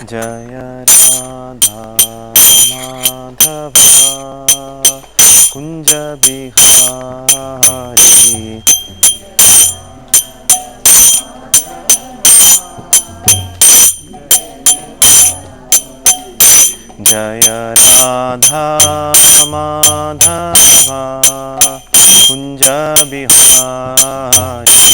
जय राधा माधव कुंज बिहारी। जय राधा माधव कुंज बिहारी।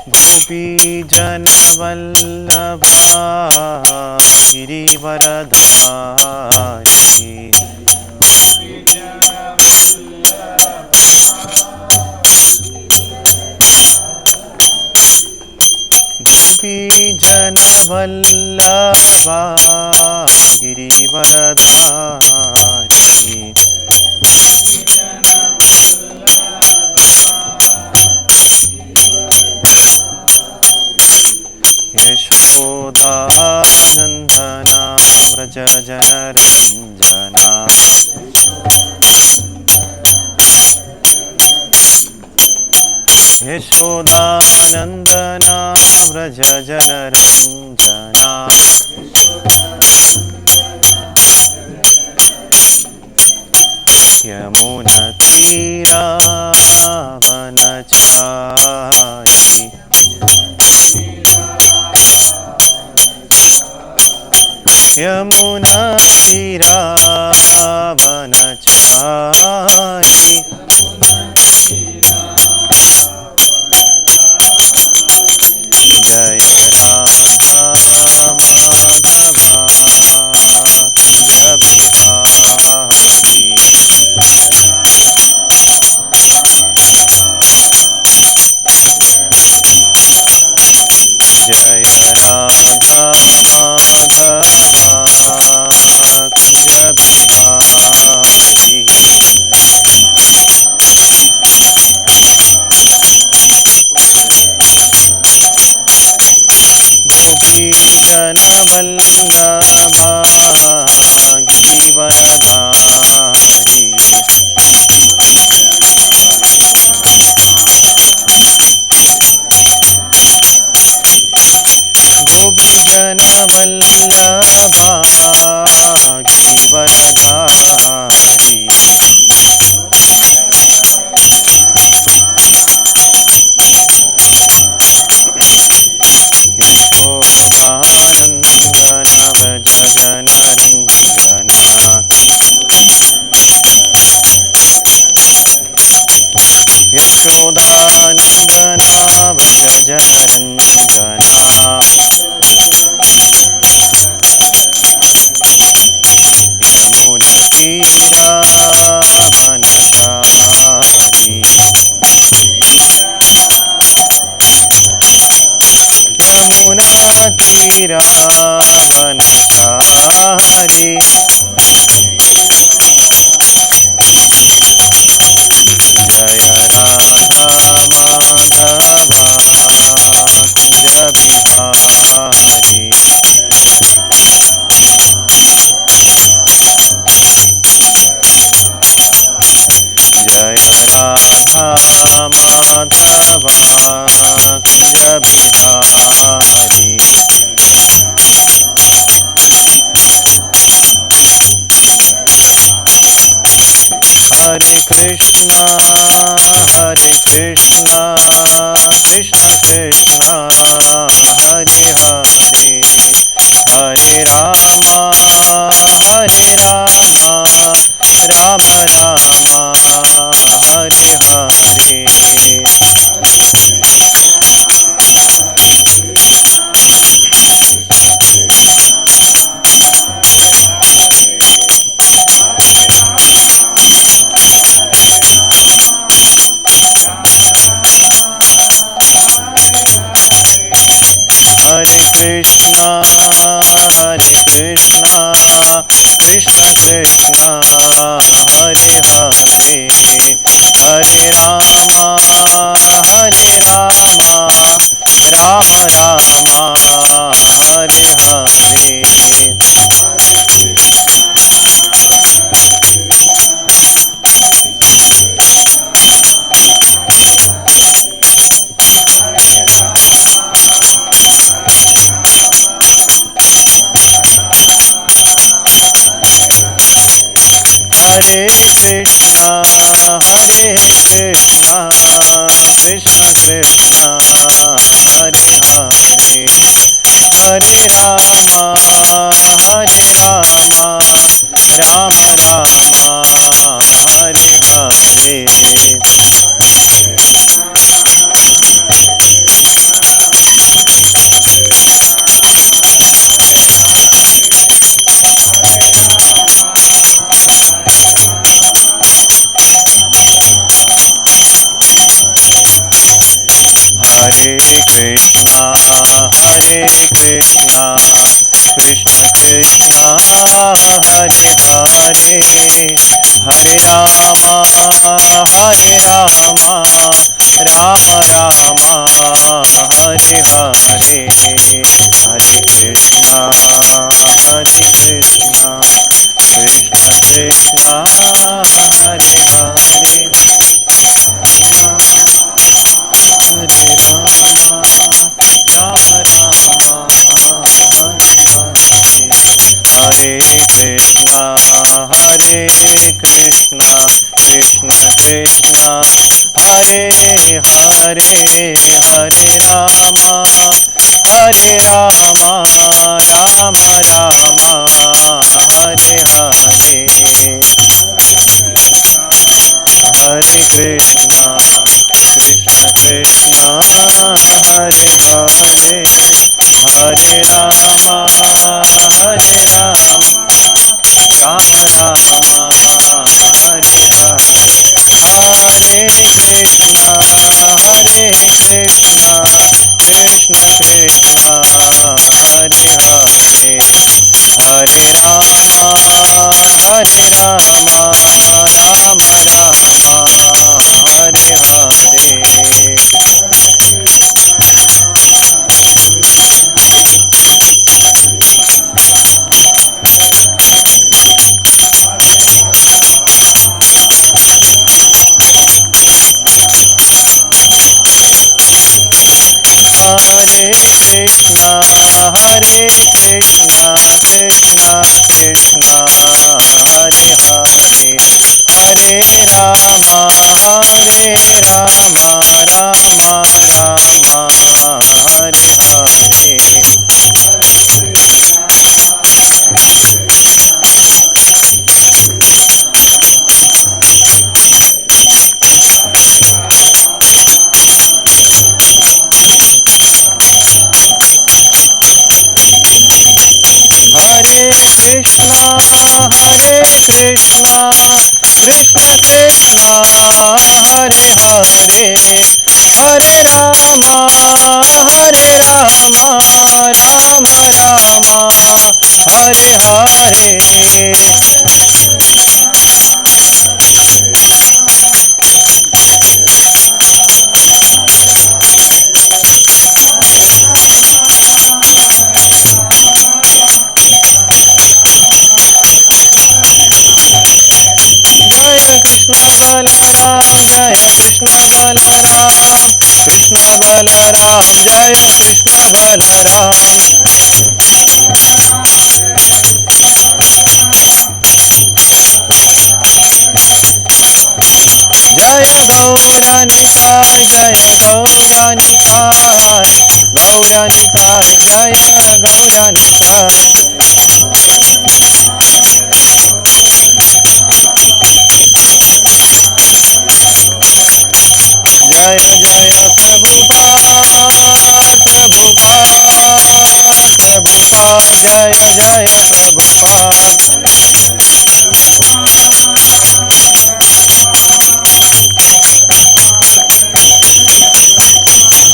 गोपी जन वल्लभा गिरिवरधारी। गोपी जन वल्लभा गिरिवरधारी। यशोदानंदना व्रज जनरंजना। यशोदानंदना व्रज जनरंजना। यमुनतीरावनचारी। यमुनतीरावनचारी। जय राधा माधव कुंज बिहारी। जय राधा माधव कुंज बिहारी। गोपी जन वल्लभा गिरिवरधारी। गोपी जन वल्लभा गिरिवरधारी। यशोदानंदन व्रज जनरंजना। यशोदानंदना व्रज जनरंजना। यमुनतीरावनचारी। यमुनतीरावनचारी। जय राधा माधव कुंज बिहारी। जय राधा माधव कुंज बिहारी। हरे कृष्णा कृष्ण कृष्ण हरे हरे। हरे राम राम राम हरे हरे। हरे कृष्णा कृष्ण कृष्ण हरे हरे। हरे राम राम राम हरे हरे। हरे कृष्णा कृष्ण कृष्ण हरे हरे, हरे राम राम राम हरे हरे। हरे कृष्णा कृष्ण कृष्ण हरे हरे, हरे राम राम राम हरे हरे, हरे कृष्णा कृष्ण कृष्ण हरे हरे, हरे राम राम हरे कृष्णा कृष्ण कृष्ण हरे हरे, हरे राम राम राम हरे हरे, हरे कृष्णा कृष्ण कृष्ण हरे हरे, हरे राम राम राम हरे हरे, हरे कृष्णा कृष्ण कृष्ण हरे हरे, हरे राम राम हरे हरे। हरे कृष्णा कृष्ण कृष्ण हरे हरे, हरे राम राम हरे हरे। हरे कृष्णा कृष्ण कृष्ण हरे हरे, हरे राम राम हरे हरे। जय कृष्ण बलराम जय कृष्ण बलराम, कृष्ण बलराम जय कृष्ण बलराम। जय गौरनिताय जय गौरनिताय, गौरनिताय जय गौरनिताय। जय जय प्रभुपाद प्रभुपाद प्रभुपाद जय जय प्रभुपाद।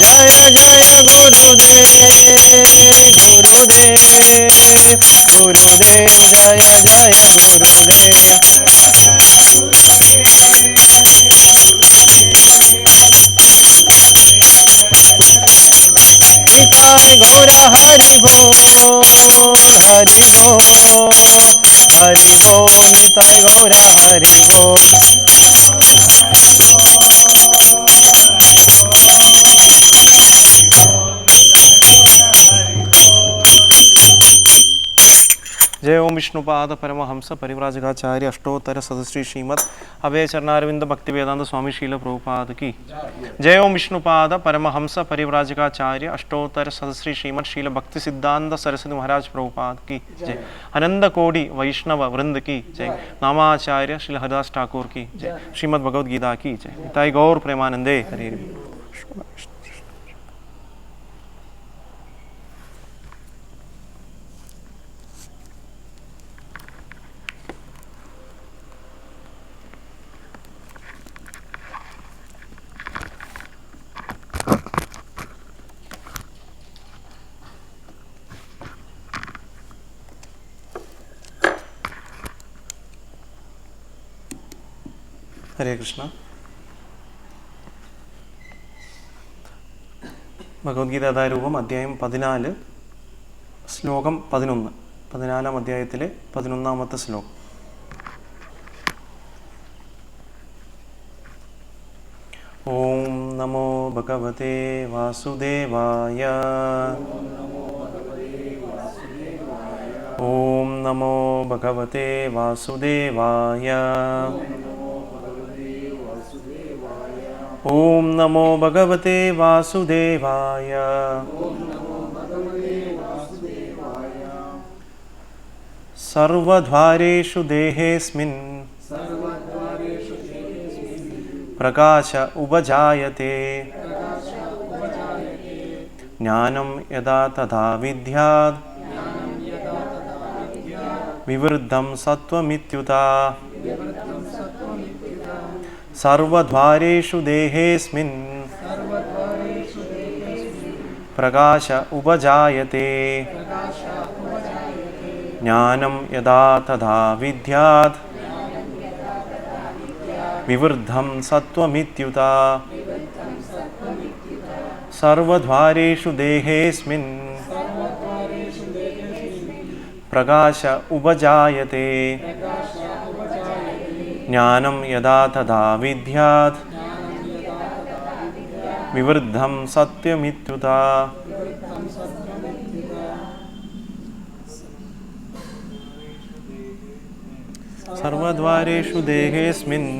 जय जय गुरुदेव गुरुदेव गुरुदेव जय जय गुरुदेव। निताय गौरा हरि बोल हरि बोल हरि बोल, निताय गौरा हरि बोल। जय ओम विष्णु। विष्णुपाद परमहंस परिव्राजकाचार्य अष्टोत्तर सदश्री श्रीमद अभय चरणारविंद भक्ति वेदांत स्वामी शील प्रभुपाद की जय। ओम विष्णुपाद परमहंस परिव्राजकाचार्य अष्टोत्तर सदश्री श्रीमद शील भक्ति सिद्धांत सरस्वती महाराज प्रभुपाद की जय। अनंत कोटि वैष्णव वृंद की जय। नामाचार्य श्री हरिदास ठाकुर की जय। श्रीमद भगवद गीता की जय। निताई गौर प्रेमानंदे हरि। हरे कृष्ण। ഭഗവത്ഗീത യഥാരൂപം അധ്യായം 14 ശ്ലോകം 11. 14-ാം അധ്യായത്തിലെ 11-ാമത്തെ ശ്ലോകം. ഓം നമോ ഭഗവതേ വാസുദേവായ. ഓം നമോ ഭഗവതേ വാസുദേവായ. ओम नमो भगवते वासुदेवाय. सर्वद्वारेषु देहेऽस्मिन् प्रकाश उपजायते ज्ञानं यदा तदा विद्यात् विवृद्धं सत्त्वमित्युता. सर्वद्वारेषु देहेऽस्मिन् प्रकाश उपजायते ज्ञानं यदा तदा विद्यात् विवृद्धं सत्त्वमित्युता. सर्वद्वारेषु देहेऽस्मिन् प्रकाश उपजायते ज्ञानं यदा तदा विद्यात् विवृद्धं सत्यमित्युता. सर्वद्वारेषु देहेऽस्मिन्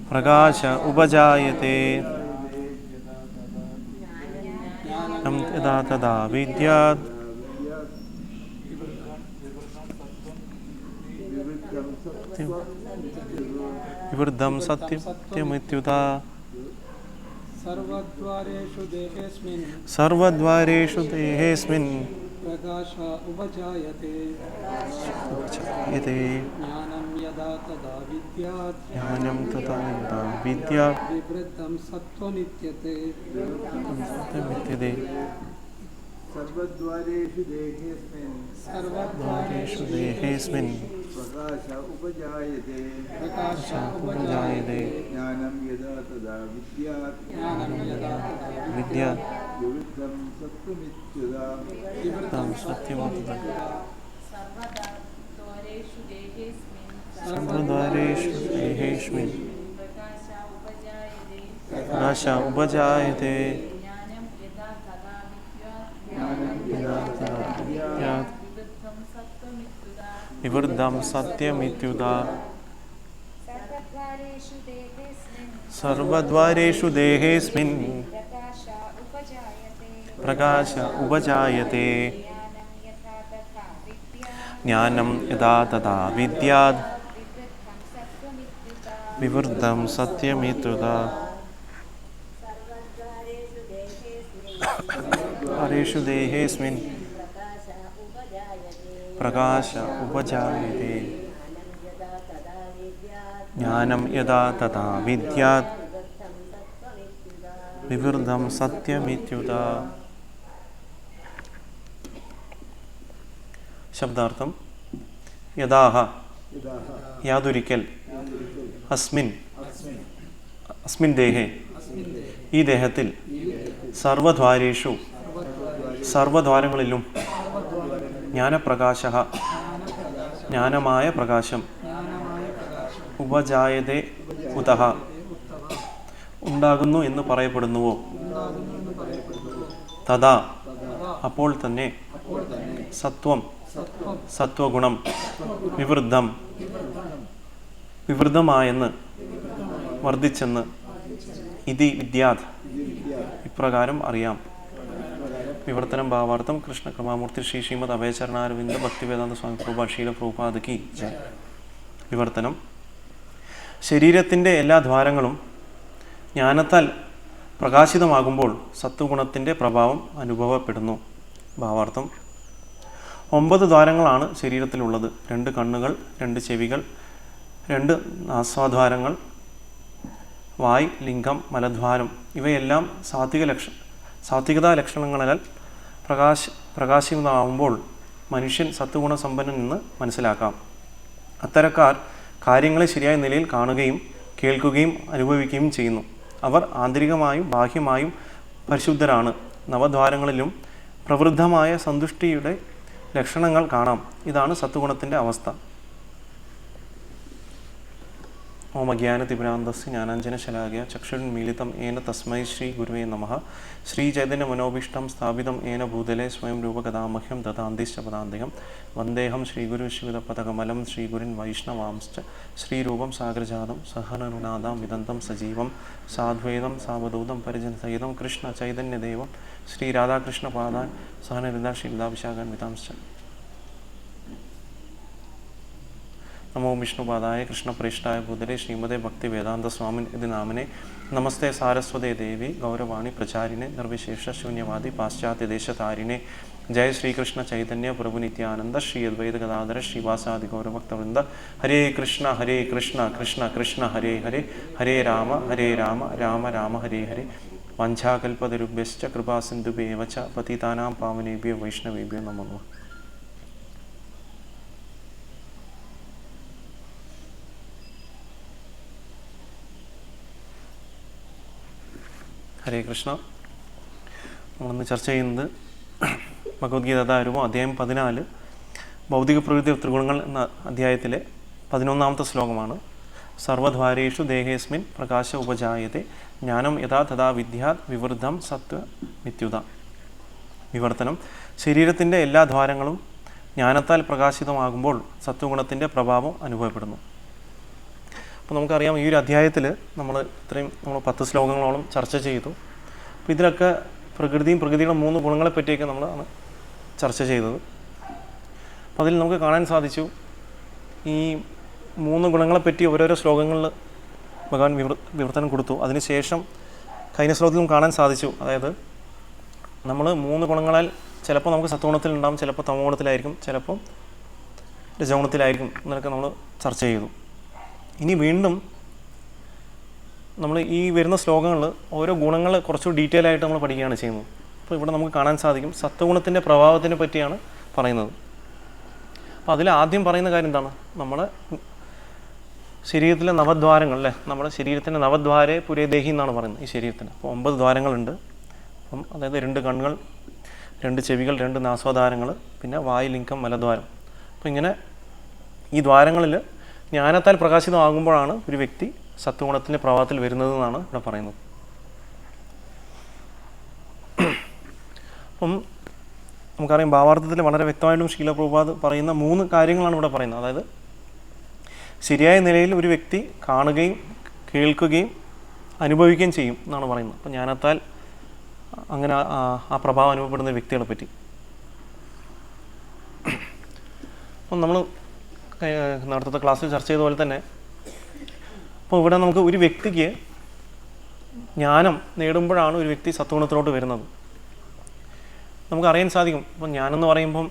प्रकाश उपजायते यदा तदा विद्यात् विवृद्धं सत्यमित्युता. सर्वद्वारेषु देहेऽस्मिन् प्रकाश उपजायते ज्ञानं यदा तदा विद्यात् विवृद्धं सत्त्वमित्युते. सर्वद्वारेषु देहेऽस्मिन् प्रकाश उपजायते ज्ञानं यदा तदा विद्यात् विवृद्धं सत्त्वमित्युता. सर्वद्वारेषु देहेऽस्मिन् प्रकाश उपजायते विवृद्धं सत्यमित्युता. सर्वद्वारेषु देहेऽस्मिन् प्रकाश उपजायते ज्ञानं यदा तदा विद्यात् विवृद्धं सत्यमित्युता. सर्वद्वारेषु देहेऽस्मिन् प्रकाश उपजायते ज्ञानं यदा तदा विद्यात् विवृद्धं सत्यमित्युता. ശബ്ദാർത്ഥം യഥാഹ യാതൊരിക്കൽ അസ്മിൻ ദേഹേ ഈ ദേഹത്തിൽ സർവദ്വാരേഷു സർവദ്വാരങ്ങളിലും ജ്ഞാനപ്രകാശ ജ്ഞാനമായ പ്രകാശം ഉപജായതേ ഉതഃ ഉണ്ടാകുന്നു എന്ന് പറയപ്പെടുന്നുവോ തഥാ അപ്പോൾ തന്നെ സത്വം സത്വഗുണം വിവൃദ്ധമായെന്ന് വർദ്ധിച്ചെന്ന് ഇതി വിദ്യാത് ഇപ്രകാരം അറിയാം. വിവർത്തനം ഭാവാർത്ഥം കൃഷ്ണ കൃപാമൂർത്തി ശ്രീ ശ്രീമദ് അഭയചരണാരവിന്ദ ഭക്തിവേദാന്ത സ്വാമി പ്രഭുപാദ് ശീല പ്രഭുപാദ് കി ജയ്. വിവർത്തനം: ശരീരത്തിൻ്റെ എല്ലാ ദ്വാരങ്ങളും ജ്ഞാനത്താൽ പ്രകാശിതമാകുമ്പോൾ സത്വഗുണത്തിൻ്റെ പ്രഭാവം അനുഭവപ്പെടുന്നു. ഭാവാർത്ഥം: 9 ദ്വാരങ്ങളാണ് ശരീരത്തിലുള്ളത്. 2 കണ്ണുകൾ, 2 ചെവികൾ, 2 നാസാദ്വാരങ്ങൾ, വായ്, ലിംഗം, മലദ്വാരം ഇവയെല്ലാം സാത്വികതാ ലക്ഷണങ്ങളാൽ പ്രകാശിതമാവുമ്പോൾ മനുഷ്യൻ സത്വഗുണ സമ്പന്നനെന്ന് മനസ്സിലാക്കാം. അത്തരക്കാർ കാര്യങ്ങളെ ശരിയായ നിലയിൽ കാണുകയും കേൾക്കുകയും അനുഭവിക്കുകയും ചെയ്യുന്നു. അവർ ആന്തരികമായും ബാഹ്യമായും പരിശുദ്ധരാണ്. നവദ്വാരങ്ങളിലും പ്രവൃദ്ധമായ സന്തുഷ്ടിയുടെ ലക്ഷണങ്ങൾ കാണാം. ഇതാണ് സത്വഗുണത്തിൻ്റെ അവസ്ഥ. ഓം അജ്ഞാനതിമിരാന്ധസ്യ ജ്ഞാനാഞ്ജനശലാകയ ചക്ഷുരുന്മീലിതം ഏന തസ്മൈ ശ്രീ ഗുരുവേ നമഃ. ശ്രീചൈതന്യമനോഭീഷ്ടം സ്ഥാപിതം ഏന ഭൂതലേ സ്വയം രൂപകഥാമഹ്യം ദദാന്തിശ്ച പദാന്തികം. വന്ദേഹം ശ്രീഗുരുശിവതപദകമലം ശ്രീഗുരുൻ വൈഷ്ണവാംശ്ച. ശ്രീരൂപം സാഗരജാതം സഹനനുനാദാം വിദന്തം സജീവം സാദ്വൈതം സാവധൂതം പരിജനസഹിതം കൃഷ്ണ ചൈതന്യദേവം ശ്രീരാധാകൃഷ്ണപാദാൻ സഹനരിതാ ശ്രീലതാഭിഷാകാൻവിതാംശ്ച. നമോ വിഷ്ണുപാദായ കൃഷ്ണപ്രേഷ്ഠായ ഭൂതലേ ശ്രീമദേ ഭക്തിവേദാന്ത സ്വാമിൻ ഇതി നാമനെ. നമസ്തേ സാരസ്വതേ ദേവി ഗൗരവാണി പ്രചാരിണെ നിർവിശേഷ ശൂന്യവാദി പാശ്ചാത്യദേശതാരിണെ. ജയ ശ്രീകൃഷ്ണ ചൈതന്യ പ്രഭു നിത്യാനന്ദ ശ്രീ അദ്വൈത ഗദാധര ശ്രീവാസാദി ഗൗരഭക്തവൃന്ദ. ഹരേ കൃഷ്ണ കൃഷ്ണ കൃഷ്ണ ഹരേ ഹരേ ഹരേ രാമ രാമ രാമ ഹരേ ഹരേ. വാഞ്ചാകൽപതരുഭ്യശ്ച കൃപാസിന്ധുഭ്യേവ ച പതിതാനാം പാവനേഭ്യോ വൈഷ്ണവേഭ്യോ നമോ നമഃ. ഹരേ കൃഷ്ണ. നമ്മളിന്ന് ചർച്ച ചെയ്യുന്നത് ഭഗവത്ഗീത അതാരൂപം അധ്യായം 14 ഭൗതിക പ്രകൃതി ത്രിഗുണങ്ങൾ എന്ന അധ്യായത്തിലെ 11ാമത്തെ ശ്ലോകമാണ്. സർവദ്വാരേഷു ദേഹേസ്മിൻ പ്രകാശ ഉപജായത്തെ ജ്ഞാനം യഥാ തഥാ വിദ്യാത് വിവൃദ്ധം സത്വ മിത്യുത. വിവർത്തനം: ശരീരത്തിൻ്റെ എല്ലാ ദ്വാരങ്ങളും ജ്ഞാനത്താൽ പ്രകാശിതമാകുമ്പോൾ സത്വഗുണത്തിൻ്റെ പ്രഭാവം അനുഭവപ്പെടുന്നു. അപ്പോൾ നമുക്കറിയാം, ഈ ഒരു അധ്യായത്തിൽ നമ്മൾ 10 ശ്ലോകങ്ങളോളം ചർച്ച ചെയ്തു. അപ്പോൾ ഇതിലൊക്കെ പ്രകൃതിയുടെ 3 ഗുണങ്ങളെ പറ്റിയൊക്കെ നമ്മളാണ് ചർച്ച ചെയ്തത്. അപ്പോൾ അതിൽ നമുക്ക് കാണാൻ സാധിച്ചു, ഈ 3 ഗുണങ്ങളെപ്പറ്റി ഓരോരോ ശ്ലോകങ്ങളിൽ ഭഗവാൻ വിവർത്തനം കൊടുത്തു. അതിനുശേഷം കഴിഞ്ഞ ശ്ലോകത്തിലും കാണാൻ സാധിച്ചു, അതായത് നമ്മൾ 3 ഗുണങ്ങളാൽ ചിലപ്പോൾ നമുക്ക് സത്വഗുണത്തിലുണ്ടാകും, ചിലപ്പോൾ തമോഗുണത്തിലായിരിക്കും, ചിലപ്പോൾ രജോഗുണത്തിലായിരിക്കും എന്നൊക്കെ നമ്മൾ ചർച്ച ചെയ്തു. ഇനി വീണ്ടും നമ്മൾ ഈ വരുന്ന ശ്ലോകങ്ങളിൽ ഓരോ ഗുണങ്ങൾ കുറച്ചുകൂടി ഡീറ്റെയിൽ ആയിട്ട് നമ്മൾ പഠിക്കുകയാണ് ചെയ്യുന്നത്. അപ്പോൾ ഇവിടെ നമുക്ക് കാണാൻ സാധിക്കും സത്വഗുണത്തിൻ്റെ പ്രഭാവത്തിനെ പറ്റിയാണ് പറയുന്നത്. അപ്പോൾ അതിൽ ആദ്യം പറയുന്ന കാര്യം എന്താണ്? നമ്മുടെ ശരീരത്തിലെ നവദ്വാരങ്ങൾ അല്ലേ, നമ്മുടെ ശരീരത്തിൻ്റെ നവദ്വാരേ പുരേ ദേഹി എന്നാണ് പറയുന്നത്. ഈ ശരീരത്തിന് അപ്പോൾ 9 ദ്വാരങ്ങളുണ്ട്. അപ്പം അതായത് 2 കണ്ണുകൾ, 2 ചെവികൾ, 2 നാസാദ്വാരങ്ങൾ, പിന്നെ വായ്, ലിംഗം, മലദ്വാരം. അപ്പോൾ ഇങ്ങനെ ഈ ദ്വാരങ്ങളിൽ ജ്ഞാനത്താൽ പ്രകാശിതമാകുമ്പോഴാണ് ഒരു വ്യക്തി സത്വഗുണത്തിൻ്റെ പ്രഭാവത്തിൽ വരുന്നതെന്നാണ് ഇവിടെ പറയുന്നത്. അപ്പം നമുക്കറിയാം, ഭാവാർത്ഥത്തിൽ വളരെ വ്യക്തമായിട്ടും ശീല പ്രഭുപാദ് പറയുന്ന 3 കാര്യങ്ങളാണ് ഇവിടെ പറയുന്നത്. അതായത് ശരിയായ നിലയിൽ ഒരു വ്യക്തി കാണുകയും കേൾക്കുകയും അനുഭവിക്കുകയും ചെയ്യും എന്നാണ് പറയുന്നത്. അപ്പം ജ്ഞാനത്താൽ അങ്ങനെ ആ പ്രഭാവം അനുഭവപ്പെടുന്ന വ്യക്തികളെ പറ്റി അപ്പം നമ്മൾ നേരത്തെ ക്ലാസ്സിൽ ചർച്ച ചെയ്ത പോലെ തന്നെ, അപ്പോൾ ഇവിടെ നമുക്ക് ഒരു വ്യക്തിക്ക് ജ്ഞാനം നേടുമ്പോഴാണ് ഒരു വ്യക്തി സത്വഗുണത്തിലോട്ട് വരുന്നത്. നമുക്കറിയാൻ സാധിക്കും, ഇപ്പം ജ്ഞാനം എന്ന് പറയുമ്പം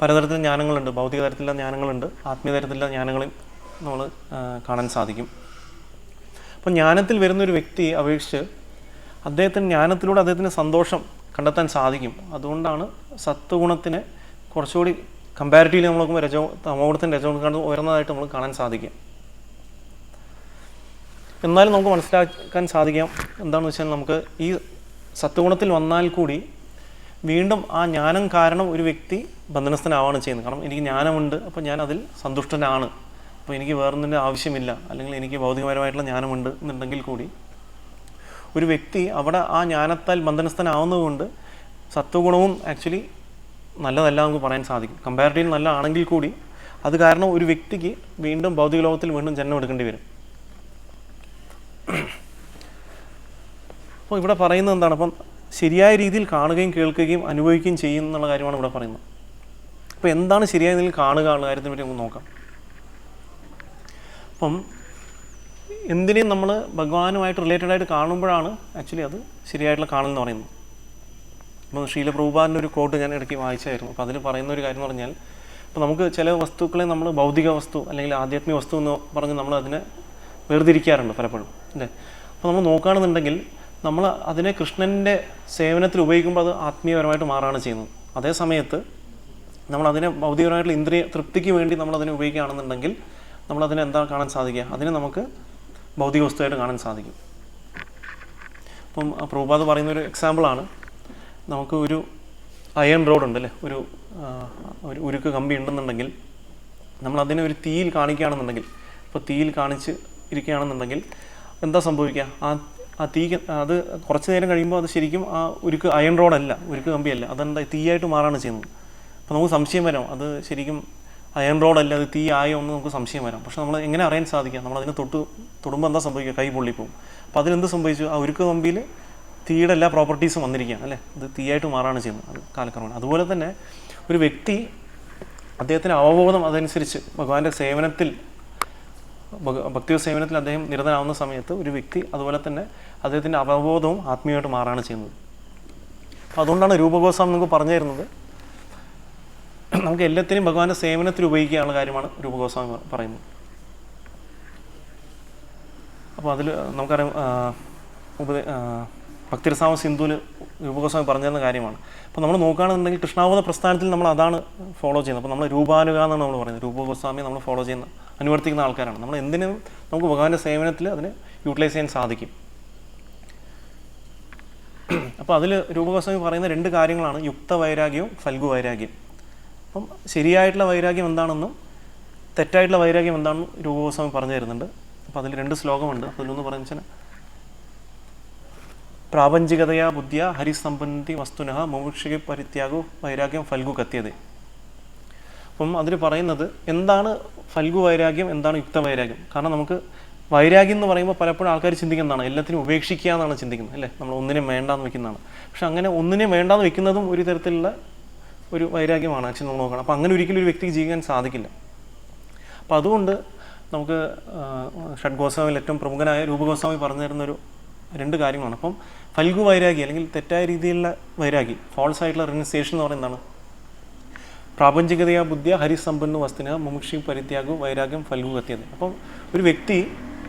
പലതരത്തിലുള്ള ജ്ഞാനങ്ങളുണ്ട്. ഭൗതിക തരത്തിലുള്ള ജ്ഞാനങ്ങളുണ്ട്, ആത്മീയ തരത്തിലുള്ള ജ്ഞാനങ്ങളും നമ്മൾ കാണാൻ സാധിക്കും. അപ്പം ജ്ഞാനത്തിൽ വരുന്നൊരു വ്യക്തി അപേക്ഷിച്ച് അദ്ദേഹത്തിന് ജ്ഞാനത്തിലൂടെ അദ്ദേഹത്തിന് സന്തോഷം കണ്ടെത്താൻ സാധിക്കും. അതുകൊണ്ടാണ് സത്വഗുണത്തിന് കുറച്ചുകൂടി കമ്പാരിറ്റീവ്ലി നമ്മൾ നോക്കുമ്പോൾ തമോഗുണത്തിൻ്റെ രജോഗുണത്തിനേക്കാൾ ഉയർന്നതായിട്ട് നമ്മൾ കാണാൻ സാധിക്കും. എന്നാലും നമുക്ക് മനസ്സിലാക്കാൻ സാധിക്കാം എന്താണെന്ന് വെച്ചാൽ, നമുക്ക് ഈ സത്വഗുണത്തിൽ വന്നാൽ കൂടി വീണ്ടും ആ ജ്ഞാനം കാരണം ഒരു വ്യക്തി ബന്ധനസ്ഥനാവുകയാണ് ചെയ്യുന്നത്. കാരണം എനിക്ക് ജ്ഞാനമുണ്ട്, അപ്പോൾ ഞാൻ അതിൽ സന്തുഷ്ടനാണ്, അപ്പോൾ എനിക്ക് വേറൊന്നിൻ്റെ ആവശ്യമില്ല, അല്ലെങ്കിൽ എനിക്ക് ഭൗതികപരമായിട്ടുള്ള ജ്ഞാനമുണ്ട് എന്നുണ്ടെങ്കിൽ കൂടി ഒരു വ്യക്തി അവിടെ ആ ജ്ഞാനത്താൽ ബന്ധനസ്ഥനാവുന്നതുകൊണ്ട് സത്വഗുണവും ആക്ച്വലി നല്ലതല്ല നമുക്ക് പറയാൻ സാധിക്കും. കമ്പാരിറ്റീവ് നല്ലതാണെങ്കിൽ കൂടി അത് കാരണം ഒരു വ്യക്തിക്ക് വീണ്ടും ഭൗതിക ലോകത്തിൽ വീണ്ടും ജന്മം എടുക്കേണ്ടി വരും. അപ്പോൾ ഇവിടെ പറയുന്നത് എന്താണ്? അപ്പം ശരിയായ രീതിയിൽ കാണുകയും കേൾക്കുകയും അനുഭവിക്കുകയും ചെയ്യുന്ന എന്നുള്ള കാര്യമാണ് ഇവിടെ പറയുന്നത്. അപ്പോൾ എന്താണ് ശരിയായ രീതിയിൽ കാണുക എന്നുള്ള കാര്യത്തിനെ പറ്റി നമുക്ക് നോക്കാം. അപ്പം എന്തിനേയും നമ്മൾ ഭഗവാനുമായിട്ട് റിലേറ്റഡ് ആയിട്ട് കാണുമ്പോഴാണ് ആക്ച്വലി അത് ശരിയായിട്ടുള്ള കാണലെന്ന് പറയുന്നത്. അപ്പോൾ ശീല പ്രഭുപാദിൻ്റെ ഒരു കോട്ട് ഞാൻ ഇടയ്ക്ക് വായിച്ചായിരുന്നു. അപ്പോൾ അതിൽ പറയുന്ന ഒരു കാര്യം എന്ന് പറഞ്ഞാൽ, അപ്പോൾ നമുക്ക് ചില വസ്തുക്കളെ നമ്മൾ ഭൗതിക വസ്തു അല്ലെങ്കിൽ ആധ്യാത്മിക വസ്തു എന്ന് പറഞ്ഞ് നമ്മൾ അതിനെ വേർതിരിക്കാറുണ്ട് പലപ്പോഴും, അല്ലേ? അപ്പോൾ നമ്മൾ നോക്കുകയാണെന്നുണ്ടെങ്കിൽ നമ്മൾ അതിനെ കൃഷ്ണൻ്റെ സേവനത്തിൽ ഉപയോഗിക്കുമ്പോൾ അത് ആത്മീയപരമായിട്ട് മാറുകയാണ് ചെയ്യുന്നത്. അതേ സമയത്ത് നമ്മളതിനെ ഭൗതികപരമായിട്ടുള്ള ഇന്ദ്രിയ തൃപ്തിക്ക് വേണ്ടി നമ്മളതിനെ ഉപയോഗിക്കുകയാണെന്നുണ്ടെങ്കിൽ നമ്മളതിനെ എന്താ കാണാൻ സാധിക്കുക? അതിനെ നമുക്ക് ഭൗതിക വസ്തുവായിട്ട് കാണാൻ സാധിക്കും. അപ്പം പ്രഭുപാദ് പറയുന്നൊരു എക്സാമ്പിളാണ്, നമുക്ക് ഒരു അയൺ റോഡ് ഉണ്ട്, അല്ലേ? ഒരു ഉരുക്ക് കമ്പി ഉണ്ടെന്നുണ്ടെങ്കിൽ നമ്മളതിനെ ഒരു തീയിൽ കാണിക്കുകയാണെന്നുണ്ടെങ്കിൽ, ഇപ്പോൾ തീയിൽ കാണിച്ച് ഇരിക്കുകയാണെന്നുണ്ടെങ്കിൽ എന്താ സംഭവിക്കുക? ആ തീ അത് കുറച്ച് നേരം കഴിയുമ്പോൾ അത് ശരിക്കും ആ ഉരുക്ക് അയൺ റോഡല്ല, ഉരുക്ക് കമ്പിയല്ല, അതെന്താ തീയായിട്ട് മാറാണ് ചെയ്യുന്നത്. അപ്പോൾ നമുക്ക് സംശയം വരാം, അത് ശരിക്കും അയൺ റോഡല്ല, അത് തീ ആയോ എന്ന് നമുക്ക് സംശയം വരാം. പക്ഷെ നമ്മൾ എങ്ങനെ അറിയാൻ സാധിക്കുക? നമ്മളതിനെ തൊടുമ്പോൾ എന്താ സംഭവിക്കുക? കൈ പൊള്ളിപ്പോവും. അപ്പോൾ അതിനെന്ത് സംഭവിച്ചു? ആ ഉരുക്ക് കമ്പിയിൽ തീയുടെ എല്ലാ പ്രോപ്പർട്ടീസും വന്നിരിക്കുകയാണ്, അല്ലേ? അത് തീയായിട്ട് മാറാണ് ചെയ്യുന്നത് അത് കാലക്രമേണ. അതുപോലെ തന്നെ ഒരു വ്യക്തി അദ്ദേഹത്തിന് അവബോധം അതനുസരിച്ച് ഭഗവാന്റെ സേവനത്തിൽ, ഭക്തിയുടെ സേവനത്തിൽ അദ്ദേഹം നിരതനാവുന്ന സമയത്ത് ഒരു വ്യക്തി അതുപോലെ തന്നെ അദ്ദേഹത്തിൻ്റെ അവബോധവും ആത്മീയമായിട്ട് മാറാണ് ചെയ്യുന്നത്. അപ്പോൾ അതുകൊണ്ടാണ് രൂപഗോസ്വാമി നമുക്ക് പറഞ്ഞു തരുന്നത്, നമുക്ക് എല്ലാത്തിനും ഭഗവാന്റെ സേവനത്തിൽ ഉപയോഗിക്കാനുള്ള കാര്യമാണ് രൂപഗോസ്വാമി പറയുന്നത്. അപ്പോൾ അതിൽ നമുക്കറിയാം, ഭക്തിരസാമ സിന്ധുവിൽ രൂപഗോസ്വാമി പറഞ്ഞു തരുന്ന കാര്യമാണ്. അപ്പോൾ നമ്മൾ നോക്കുകയാണെന്നുണ്ടെങ്കിൽ കൃഷ്ണാവബോധ പ്രസ്ഥാനത്തിൽ നമ്മൾ അതാണ് ഫോളോ ചെയ്യുന്നത്. അപ്പോൾ നമ്മൾ രൂപാനുക എന്നാണ് നമ്മൾ പറയുന്നത്. രൂപഗോസ്വാമി നമ്മൾ ഫോളോ ചെയ്യുന്ന, അനുവർത്തിക്കുന്ന ആൾക്കാരാണ്. നമ്മൾ എന്തിനും നമുക്ക് ഭഗവാന്റെ സേവനത്തിൽ അതിനെ യൂട്ടിലൈസ് ചെയ്യാൻ സാധിക്കും. അപ്പോൾ അതിൽ രൂപഗോസ്വാമി പറയുന്ന രണ്ട് കാര്യങ്ങളാണ് യുക്ത വൈരാഗ്യവും ഫൽഗു വൈരാഗ്യം. അപ്പം ശരിയായിട്ടുള്ള വൈരാഗ്യം എന്താണെന്നും തെറ്റായിട്ടുള്ള വൈരാഗ്യം എന്താണെന്നും രൂപഗോസ്വാമി പറഞ്ഞു തരുന്നുണ്ട്. അപ്പോൾ അതിൽ രണ്ട് ശ്ലോകമുണ്ട്. അതിലൊന്ന് പറയുന്നത് പ്രാപഞ്ചികതയാ ബുദ്ധിയ ഹരിസമ്പന്തി വസ്തുനഃ മുമുക്ഷുകി പരിത്യാഗോ വൈരാഗ്യം ഫൽഗു കത്യത. അപ്പം അതിൽ പറയുന്നത് എന്താണ് ഫൽഗു വൈരാഗ്യം, എന്താണ് യുക്ത വൈരാഗ്യം. കാരണം നമുക്ക് വൈരാഗ്യം എന്ന് പറയുമ്പോൾ പലപ്പോഴും ആൾക്കാർ ചിന്തിക്കുന്നതാണ് എല്ലാത്തിനും ഉപേക്ഷിക്കുക എന്നാണ് ചിന്തിക്കുന്നത്, അല്ലേ? നമ്മൾ ഒന്നിനും വേണ്ടാന്ന് വെക്കുന്നതാണ്. പക്ഷെ അങ്ങനെ ഒന്നിനും വേണ്ടാന്ന് വെക്കുന്നതും ഒരു തരത്തിലുള്ള ഒരു വൈരാഗ്യമാണ് ആക്ച്വലി നമ്മൾ നോക്കണം. അപ്പോൾ അങ്ങനെ ഒരിക്കലും ഒരു വ്യക്തിക്ക് ജീവിക്കാൻ സാധിക്കില്ല. അപ്പോൾ അതുകൊണ്ട് നമുക്ക് ഷഡ്ഗോസ്വാമിയിൽ ഏറ്റവും പ്രമുഖനായ രൂപഗോസ്വാമി പറഞ്ഞു തരുന്നൊരു രണ്ട് കാര്യങ്ങളാണ്. അപ്പം ഫൽഗു വൈരാഗി അല്ലെങ്കിൽ തെറ്റായ രീതിയിലുള്ള വൈരാഗി, ഫോൾസ് ആയിട്ടുള്ള റിനൗൺസിയേഷൻ എന്ന് പറയുന്നതാണ് പ്രാപഞ്ചികതയാ ബുദ്ധിയ ഹരിസമ്പന്ന വസ്തുന മുമുക്ഷി പരിത്യാഗവും വൈരാഗ്യം ഫൽഗു കത്യത. അപ്പം ഒരു വ്യക്തി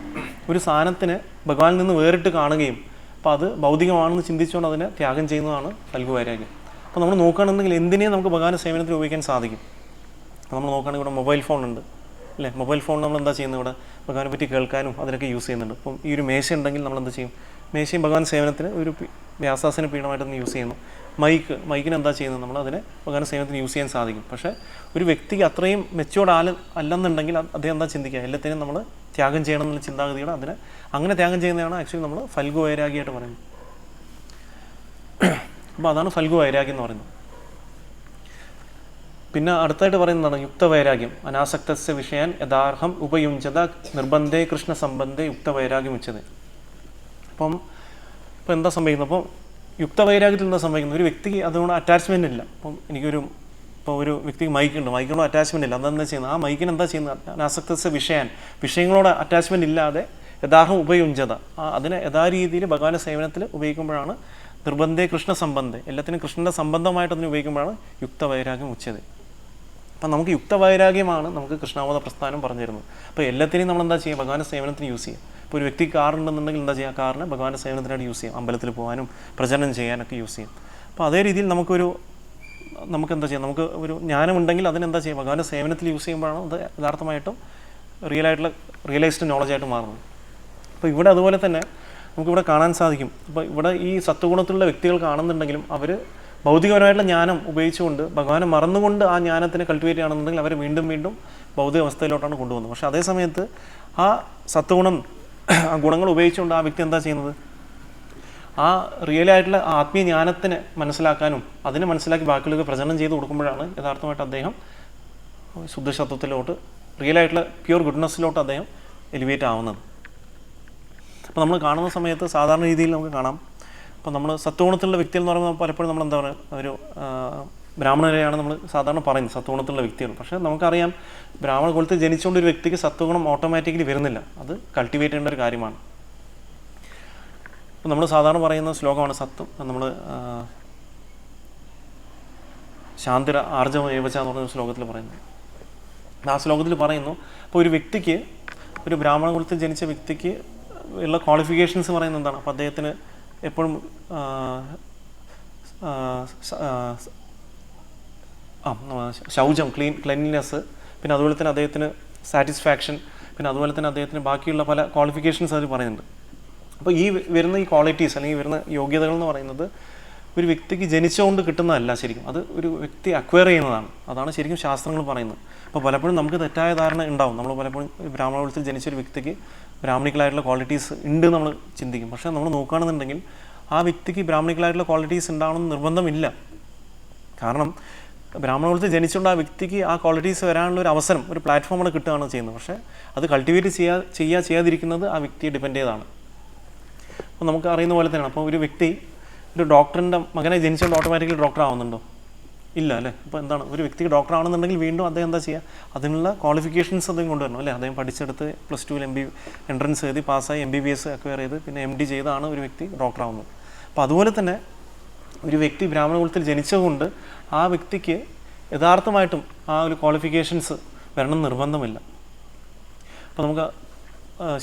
ഒരു സാധനത്തിന് ഭഗവാനിൽ നിന്ന് വേറിട്ട് കാണുകയും അപ്പോൾ അത് ഭൗതികമാണെന്ന് ചിന്തിച്ചുകൊണ്ട് അതിനെ ത്യാഗം ചെയ്യുന്നതാണ് ഫൽഗു വൈരാഗ്യം. അപ്പോൾ നമ്മൾ നോക്കുകയാണെന്നുണ്ടെങ്കിൽ എന്തിനേയും നമുക്ക് ഭഗവാന്റെ സേവനത്തിൽ ഉപയോഗിക്കാൻ സാധിക്കും. നമ്മൾ നോക്കുകയാണെങ്കിൽ ഇവിടെ മൊബൈൽ ഫോൺ ഉണ്ട്, അല്ലേ? മൊബൈൽ ഫോൺ നമ്മൾ എന്താ ചെയ്യുന്നത്? ഇവിടെ ഭഗവാനെ പറ്റി കേൾക്കാനും അതിനൊക്കെ യൂസ് ചെയ്യുന്നുണ്ട്. അപ്പം ഈ ഒരു മേശ ഉണ്ടെങ്കിൽ നമ്മൾ എന്താ ചെയ്യും? മേശയും ഭഗവാൻ സേവനത്തിന് ഒരു വ്യാസാസന പീഠമായിട്ടൊന്ന് യൂസ് ചെയ്യുന്നു. മൈക്കിന് എന്താ ചെയ്യുന്നത്? നമ്മൾ അതിനെ ഭഗവാൻ സേവനത്തിന് യൂസ് ചെയ്യാൻ സാധിക്കും. പക്ഷേ ഒരു വ്യക്തിക്ക് അത്രയും മെച്ചുവേർഡ് അല്ലെന്നുണ്ടെങ്കിൽ അദ്ദേഹം എന്താ ചിന്തിക്കുക? എല്ലാത്തിനും നമ്മൾ ത്യാഗം ചെയ്യണം എന്നുള്ള ചിന്താഗതിയോടെ അതിനെ അങ്ങനെ ത്യാഗം ചെയ്യുന്നതാണ് ആക്ച്വലി നമ്മൾ ഫൽഗു വൈരാഗിയായിട്ട് പറയുന്നത്. അപ്പോൾ അതാണ് ഫൽഗു വൈരാഗ്യം എന്ന് പറയുന്നത്. പിന്നെ അടുത്തായിട്ട് പറയുന്നതാണ് യുക്ത വൈരാഗ്യം. അനാസക്തസ്യ വിഷയാൻ യഥാർഹം ഉപയുഞ്ചത നിർബന്ധേ കൃഷ്ണ സംബന്ധേ യുക്ത വൈരാഗ്യം ഉച്ചത്. അപ്പം എന്താ സംഭവിക്കുന്നത്? അപ്പോൾ യുക്ത വൈരാഗ്യത്തിൽ എന്താ സംഭവിക്കുന്നത്? ഒരു വ്യക്തിക്ക് അതുകൊണ്ട് അറ്റാച്ച്മെൻ്റ് ഇല്ല. ഇപ്പോൾ ഒരു വ്യക്തിക്ക് മൈക്കിനോട് അറ്റാച്ച്മെൻ്റ് ഇല്ല. അതെന്താ ചെയ്യുന്നത്? ആ മൈക്കിന് എന്താ ചെയ്യുന്നത്? അനാസക്തസ്യ വിഷയങ്ങളോട് അറ്റാച്ച്മെൻ്റ് ഇല്ലാതെ യഥാർഹം ഉപയുഞ്ചത, അതിനെ യഥാരീതിയിൽ ഭഗവാന്റെ സേവനത്തിൽ ഉപയോഗിക്കുമ്പോഴാണ് നിർബന്ധേ കൃഷ്ണ സംബന്ധേ, എല്ലാത്തിനും കൃഷ്ണൻ്റെ സംബന്ധമായിട്ട് അതിന് ഉപയോഗിക്കുമ്പോഴാണ് യുക്ത വൈരാഗ്യം ഉച്ചത്. അപ്പം നമുക്ക് യുക്ത വൈരാഗ്യമാണ് നമുക്ക് കൃഷ്ണാവബോധ പ്രസ്ഥാനം പറഞ്ഞു തരുന്നത്. അപ്പോൾ എല്ലാത്തിനെയും നമ്മൾ എന്താ ചെയ്യുക? ഭഗവാന്റെ സേവനത്തിന് യൂസ് ചെയ്യുക. ഇപ്പോൾ ഒരു വ്യക്തി കാറുണ്ടെന്നുണ്ടെങ്കിൽ എന്താ ചെയ്യുക? കാറിനെ ഭഗവാന്റെ സേവനത്തിനായിട്ട് യൂസ് ചെയ്യാം. അമ്പലത്തിൽ പോകാനും പ്രചരണം ചെയ്യാനൊക്കെ യൂസ് ചെയ്യും. അപ്പോൾ അതേ രീതിയിൽ നമുക്ക് എന്താ ചെയ്യാം? നമുക്ക് ഒരു ജ്ഞാനമുണ്ടെങ്കിൽ അതിനെന്താ ചെയ്യുക? ഭഗവാന്റെ സേവനത്തിൽ യൂസ് ചെയ്യുമ്പോഴാണ് അത് യഥാർത്ഥമായിട്ടും റിയലൈസ്ഡ് നോളജായിട്ട് മാറുന്നത്. അപ്പോൾ ഇവിടെ അതുപോലെ തന്നെ നമുക്കിവിടെ കാണാൻ സാധിക്കും. അപ്പോൾ ഇവിടെ ഈ സത്വഗുണത്തിലുള്ള വ്യക്തികൾ കാണുന്നുണ്ടെങ്കിലും അവർ ഭൗതികപരമായിട്ടുള്ള ജ്ഞാനം ഉപയോഗിച്ചുകൊണ്ട് ഭഗവാനെ മറന്നുകൊണ്ട് ആ ജ്ഞാനത്തിനെ കൾട്ടിവേറ്റ് ചെയ്യണമെന്നുണ്ടെങ്കിൽ അവർ വീണ്ടും വീണ്ടും ഭൗതിക അവസ്ഥയിലോട്ടാണ് കൊണ്ടുവന്നത്. പക്ഷേ അതേ സമയത്ത് ആ സത്വഗുണം, ആ ഗുണങ്ങൾ ഉപയോഗിച്ചുകൊണ്ട് ആ വ്യക്തി എന്താ ചെയ്യുന്നത്? ആ റിയലായിട്ടുള്ള ആത്മീയ ജ്ഞാനത്തിനെ മനസ്സിലാക്കാനും അതിനെ മനസ്സിലാക്കി ബാക്കിയുള്ളവർക്ക് പ്രചരണം ചെയ്ത് കൊടുക്കുമ്പോഴാണ് യഥാർത്ഥമായിട്ട് അദ്ദേഹം ശുദ്ധശത്വത്തിലോട്ട് റിയലായിട്ടുള്ള പ്യൂർ ഗുഡ്നെസ്സിലോട്ട് അദ്ദേഹം എലിവേറ്റ് ആവുന്നത്. അപ്പോൾ നമ്മൾ കാണുന്ന സമയത്ത് സാധാരണ രീതിയിൽ നമുക്ക് കാണാം. അപ്പോൾ നമ്മൾ സത്വഗുണത്തിലുള്ള വ്യക്തി എന്ന് പറയുമ്പോൾ പലപ്പോഴും നമ്മൾ എന്താ പറയുക, ഒരു ബ്രാഹ്മണരെയാണ് നമ്മൾ സാധാരണ പറയുന്നത് സത്വഗുണത്തിലുള്ള വ്യക്തികൾ. പക്ഷേ നമുക്കറിയാം ബ്രാഹ്മണ കുലത്തിൽ ജനിച്ചുകൊണ്ട് ഒരു വ്യക്തിക്ക് സത്വഗുണം ഓട്ടോമാറ്റിക്കലി വരുന്നില്ല. അത് കൾട്ടിവേറ്റ് ചെയ്യേണ്ട ഒരു കാര്യമാണ്. അപ്പോൾ നമ്മൾ സാധാരണ പറയുന്ന ശ്ലോകമാണ് നമ്മൾ ശാന്തിര ആർജവ ഏവച എന്ന് പറഞ്ഞ ശ്ലോകത്തിൽ പറയുന്നത്. ആ ശ്ലോകത്തിൽ പറയുന്നു, അപ്പോൾ ഒരു വ്യക്തിക്ക്, ഒരു ബ്രാഹ്മണ കുലത്തിൽ ജനിച്ച വ്യക്തിക്ക് ഉള്ള ക്വാളിഫിക്കേഷൻസ് പറയുന്നത് എന്താണ്? അപ്പോൾ അദ്ദേഹത്തിന് എപ്പോഴും ശൗചം, ക്ലീൻലിനെസ്, പിന്നെ അതുപോലെ തന്നെ അദ്ദേഹത്തിന് സാറ്റിസ്ഫാക്ഷൻ, പിന്നെ അതുപോലെ തന്നെ അദ്ദേഹത്തിന് ബാക്കിയുള്ള പല ക്വാളിഫിക്കേഷൻസ് അതിൽ പറയുന്നുണ്ട്. അപ്പോൾ ഈ വരുന്ന ഈ ക്വാളിറ്റീസ് അല്ലെങ്കിൽ വരുന്ന യോഗ്യതകൾ എന്ന് പറയുന്നത് ഒരു വ്യക്തിക്ക് ജനിച്ചുകൊണ്ട് കിട്ടുന്നതല്ല ശരിക്കും, അത് ഒരു വ്യക്തി അക്വയർ ചെയ്യുന്നതാണ്. അതാണ് ശരിക്കും ശാസ്ത്രങ്ങൾ പറയുന്നത്. അപ്പോൾ പലപ്പോഴും നമുക്ക് തെറ്റായ ധാരണ ഉണ്ടാവും. നമ്മൾ പലപ്പോഴും ബ്രാഹ്മണ കുലത്തിൽ ജനിച്ചൊരു വ്യക്തിക്ക് ബ്രാഹ്മണിക്കലായിട്ടുള്ള ക്വാളിറ്റീസ് ഉണ്ട് നമ്മൾ ചിന്തിക്കും. പക്ഷേ നമ്മൾ നോക്കുകയാണെന്നുണ്ടെങ്കിൽ ആ വ്യക്തിക്ക് ബ്രാഹ്മണിക്കലായിട്ടുള്ള ക്വാളിറ്റീസ് ഉണ്ടാവണമെന്ന് നിർബന്ധമില്ല. കാരണം ബ്രാഹ്മണ കുലത്തിൽ ജനിച്ചുകൊണ്ട് ആ വ്യക്തിക്ക് ആ ക്വാളിറ്റീസ് വരാനുള്ള ഒരു അവസരം, ഒരു പ്ലാറ്റ്ഫോം അവിടെ കിട്ടുകയാണ് ചെയ്യുന്നത്. പക്ഷേ അത് കൾട്ടിവേറ്റ് ചെയ്യാതിരിക്കുന്നത് ആ വ്യക്തിയെ ഡിപ്പെൻഡ് ചെയ്താണ്. അപ്പോൾ നമുക്ക് അറിയുന്ന പോലെ തന്നെയാണ്. അപ്പോൾ ഒരു വ്യക്തി ഒരു ഡോക്ടറിൻ്റെ മകനെ ജനിച്ചുകൊണ്ട് ഓട്ടോമാറ്റിക്കലി ഡോക്ടർ ആവുന്നുണ്ടോ? ഇല്ല അല്ലേ. അപ്പോൾ എന്താണ്, ഒരു വ്യക്തിക്ക് ഡോക്ടർ ആണെന്നുണ്ടെങ്കിൽ വീണ്ടും അദ്ദേഹം എന്താ ചെയ്യുക, അതിനുള്ള ക്വാളിഫിക്കേഷൻസ് അദ്ദേഹം കൊണ്ടുവരണം അല്ലേ. അദ്ദേഹം പഠിച്ചെടുത്ത് +2 എൻട്രൻസ് എഴുതി പാസ്സായി MBBS അക്വയർ ചെയ്ത് പിന്നെ MD ചെയ്താണ് ഒരു വ്യക്തി ഡോക്ടർ ആവുന്നത്. അപ്പോൾ അതുപോലെ തന്നെ ഒരു വ്യക്തി ബ്രാഹ്മണ കുലത്തിൽ ജനിച്ചതുകൊണ്ട് ആ വ്യക്തിക്ക് യഥാർത്ഥമായിട്ടും ആ ഒരു ക്വാളിഫിക്കേഷൻസ് വരണം നിർബന്ധമില്ല. അപ്പോൾ നമുക്ക്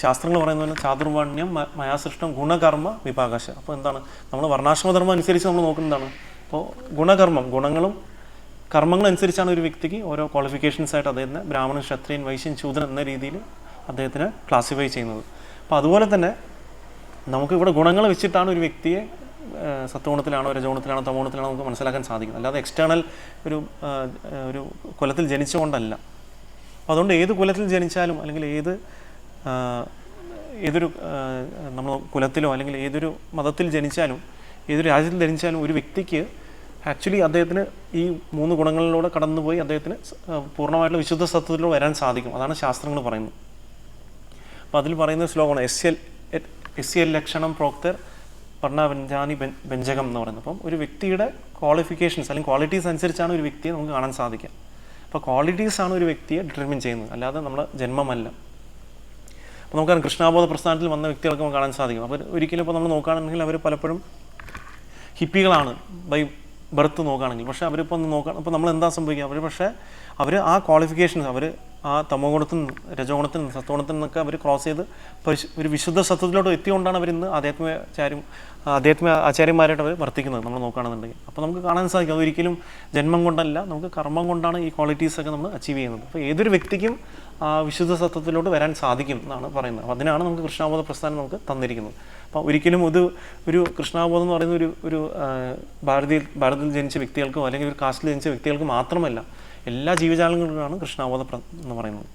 ശാസ്ത്രങ്ങൾ പറയുന്ന പോലെ ചാതുർവർണ്ണ്യം മയാസൃഷ്ടം ഗുണകർമ്മ വിഭാഗാശ. അപ്പോൾ എന്താണ്, നമ്മൾ വർണ്ണാശ്രമധർമ്മം അനുസരിച്ച് നമ്മൾ നോക്കുന്നതാണ്. അപ്പോൾ ഗുണകർമ്മം, ഗുണങ്ങളും കർമ്മങ്ങളും അനുസരിച്ചാണ് ഒരു വ്യക്തിക്ക് ഓരോ ക്വാളിഫിക്കേഷൻസ് ആയിട്ട് അദ്ദേഹത്തിന് ബ്രാഹ്മണൻ, ക്ഷത്രിയൻ, വൈശ്യൻ, ശൂദ്രൻ എന്ന രീതിയിൽ അദ്ദേഹത്തിന് ക്ലാസിഫൈ ചെയ്യുന്നത്. അപ്പോൾ അതുപോലെ തന്നെ നമുക്ക് ഇവിടെ ഗുണങ്ങൾ വെച്ചിട്ടാണ് ഒരു വ്യക്തിയെ സത്വഗുണത്തിലാണോ രജോഗുണത്തിലാണോ തമോഗുണത്തിലാണോ നമുക്ക് മനസ്സിലാക്കാൻ സാധിക്കും. അല്ലാതെ എക്സ്റ്റേണൽ ഒരു കുലത്തിൽ ജനിച്ചുകൊണ്ടല്ല. അപ്പോൾ അതുകൊണ്ട് ഏത് കുലത്തിൽ ജനിച്ചാലും അല്ലെങ്കിൽ ഏതൊരു നമ്മൾ കുലത്തിലോ അല്ലെങ്കിൽ ഏതൊരു മതത്തിൽ ജനിച്ചാലും ഏതൊരു രാജ്യത്തിൽ ജനിച്ചാലും ഒരു വ്യക്തിക്ക് ആക്ച്വലി അദ്ദേഹത്തിന് ഈ 3 ഗുണങ്ങളിലൂടെ കടന്നുപോയി അദ്ദേഹത്തിന് പൂർണ്ണമായിട്ടുള്ള വിശുദ്ധ സത്വത്തിലൂടെ വരാൻ സാധിക്കും. അതാണ് ശാസ്ത്രങ്ങൾ പറയുന്നത്. അപ്പോൾ അതിൽ പറയുന്ന ശ്ലോകമാണ് എസ്യൽ ലക്ഷണം പ്രോക്തർ വർണ്ണവ്യഞ്ജാനി വ്യഞ്ജകം എന്ന് പറയുന്നത്. അപ്പം ഒരു വ്യക്തിയുടെ ക്വാളിഫിക്കേഷൻസ് അല്ലെങ്കിൽ ക്വാളിറ്റീസ് അനുസരിച്ചാണ് ഒരു വ്യക്തിയെ നമുക്ക് കാണാൻ സാധിക്കുക. അപ്പോൾ ക്വാളിറ്റീസാണ് ഒരു വ്യക്തിയെ ഡിറ്റർമിൻ ചെയ്യുന്നത്, അല്ലാതെ നമ്മുടെ ജന്മമല്ല. അപ്പോൾ നമുക്കറിയാം കൃഷ്ണാബോധ പ്രസ്ഥാനത്തിൽ വന്ന വ്യക്തികൾക്ക് നമുക്ക് കാണാൻ സാധിക്കും. അവർ ഒരിക്കലും ഇപ്പോൾ നമ്മൾ നോക്കുകയാണെങ്കിൽ അവർ പലപ്പോഴും ഹിപ്പികളാണ് ബൈ ബർത്ത് നോക്കുകയാണെങ്കിൽ. പക്ഷേ അവരിപ്പോൾ ഒന്ന് നോക്കുക, ഇപ്പോൾ നമ്മൾ എന്താ സംഭവിക്കുക, അവർ ആ ക്വാളിഫിക്കേഷൻസ് അവർ ആ തമോഗുണത്തിൽ നിന്ന് രജോഗുണത്തിൽ നിന്ന് സത്വഗുണത്തിൽ നിന്നൊക്കെ അവർ ക്രോസ് ചെയ്ത് ഒരു വിശുദ്ധ സത്വത്തിലോട്ട് എത്തിക്കൊണ്ടാണ് അവരിന്ന് ആധ്യാത്മിക ആചാര്യന്മാരായിട്ട് അവർ വർത്തിക്കുന്നത് നമ്മൾ നോക്കുകയാണെന്നുണ്ടെങ്കിൽ. അപ്പോൾ നമുക്ക് കാണാൻ സാധിക്കും അതൊരിക്കലും ജന്മം കൊണ്ടല്ല, നമുക്ക് കർമ്മം കൊണ്ടാണ് ഈ ക്വാളിറ്റീസൊക്കെ നമ്മൾ അച്ചീവ് ചെയ്യുന്നത്. അപ്പോൾ ഏതൊരു വ്യക്തിക്കും ആ വിശുദ്ധ സത്വത്തിലോട്ട് വരാൻ സാധിക്കും എന്നാണ് പറയുന്നത്. അപ്പോൾ അതിനാണ് നമുക്ക് കൃഷ്ണാബോധ പ്രസ്ഥാനം നമുക്ക് തന്നിരിക്കുന്നത്. അപ്പോൾ ഒരിക്കലും ഒരു കൃഷ്ണാബോധം എന്ന് പറയുന്ന ഒരു ഭാരതത്തിൽ ജനിച്ച വ്യക്തികൾക്കോ അല്ലെങ്കിൽ ഒരു കാസ്റ്റിൽ ജനിച്ച വ്യക്തികൾക്ക് മാത്രമല്ല, എല്ലാ ജീവജാലങ്ങൾക്കാണ് കൃഷ്ണാബോധ എന്ന് പറയുന്നത്.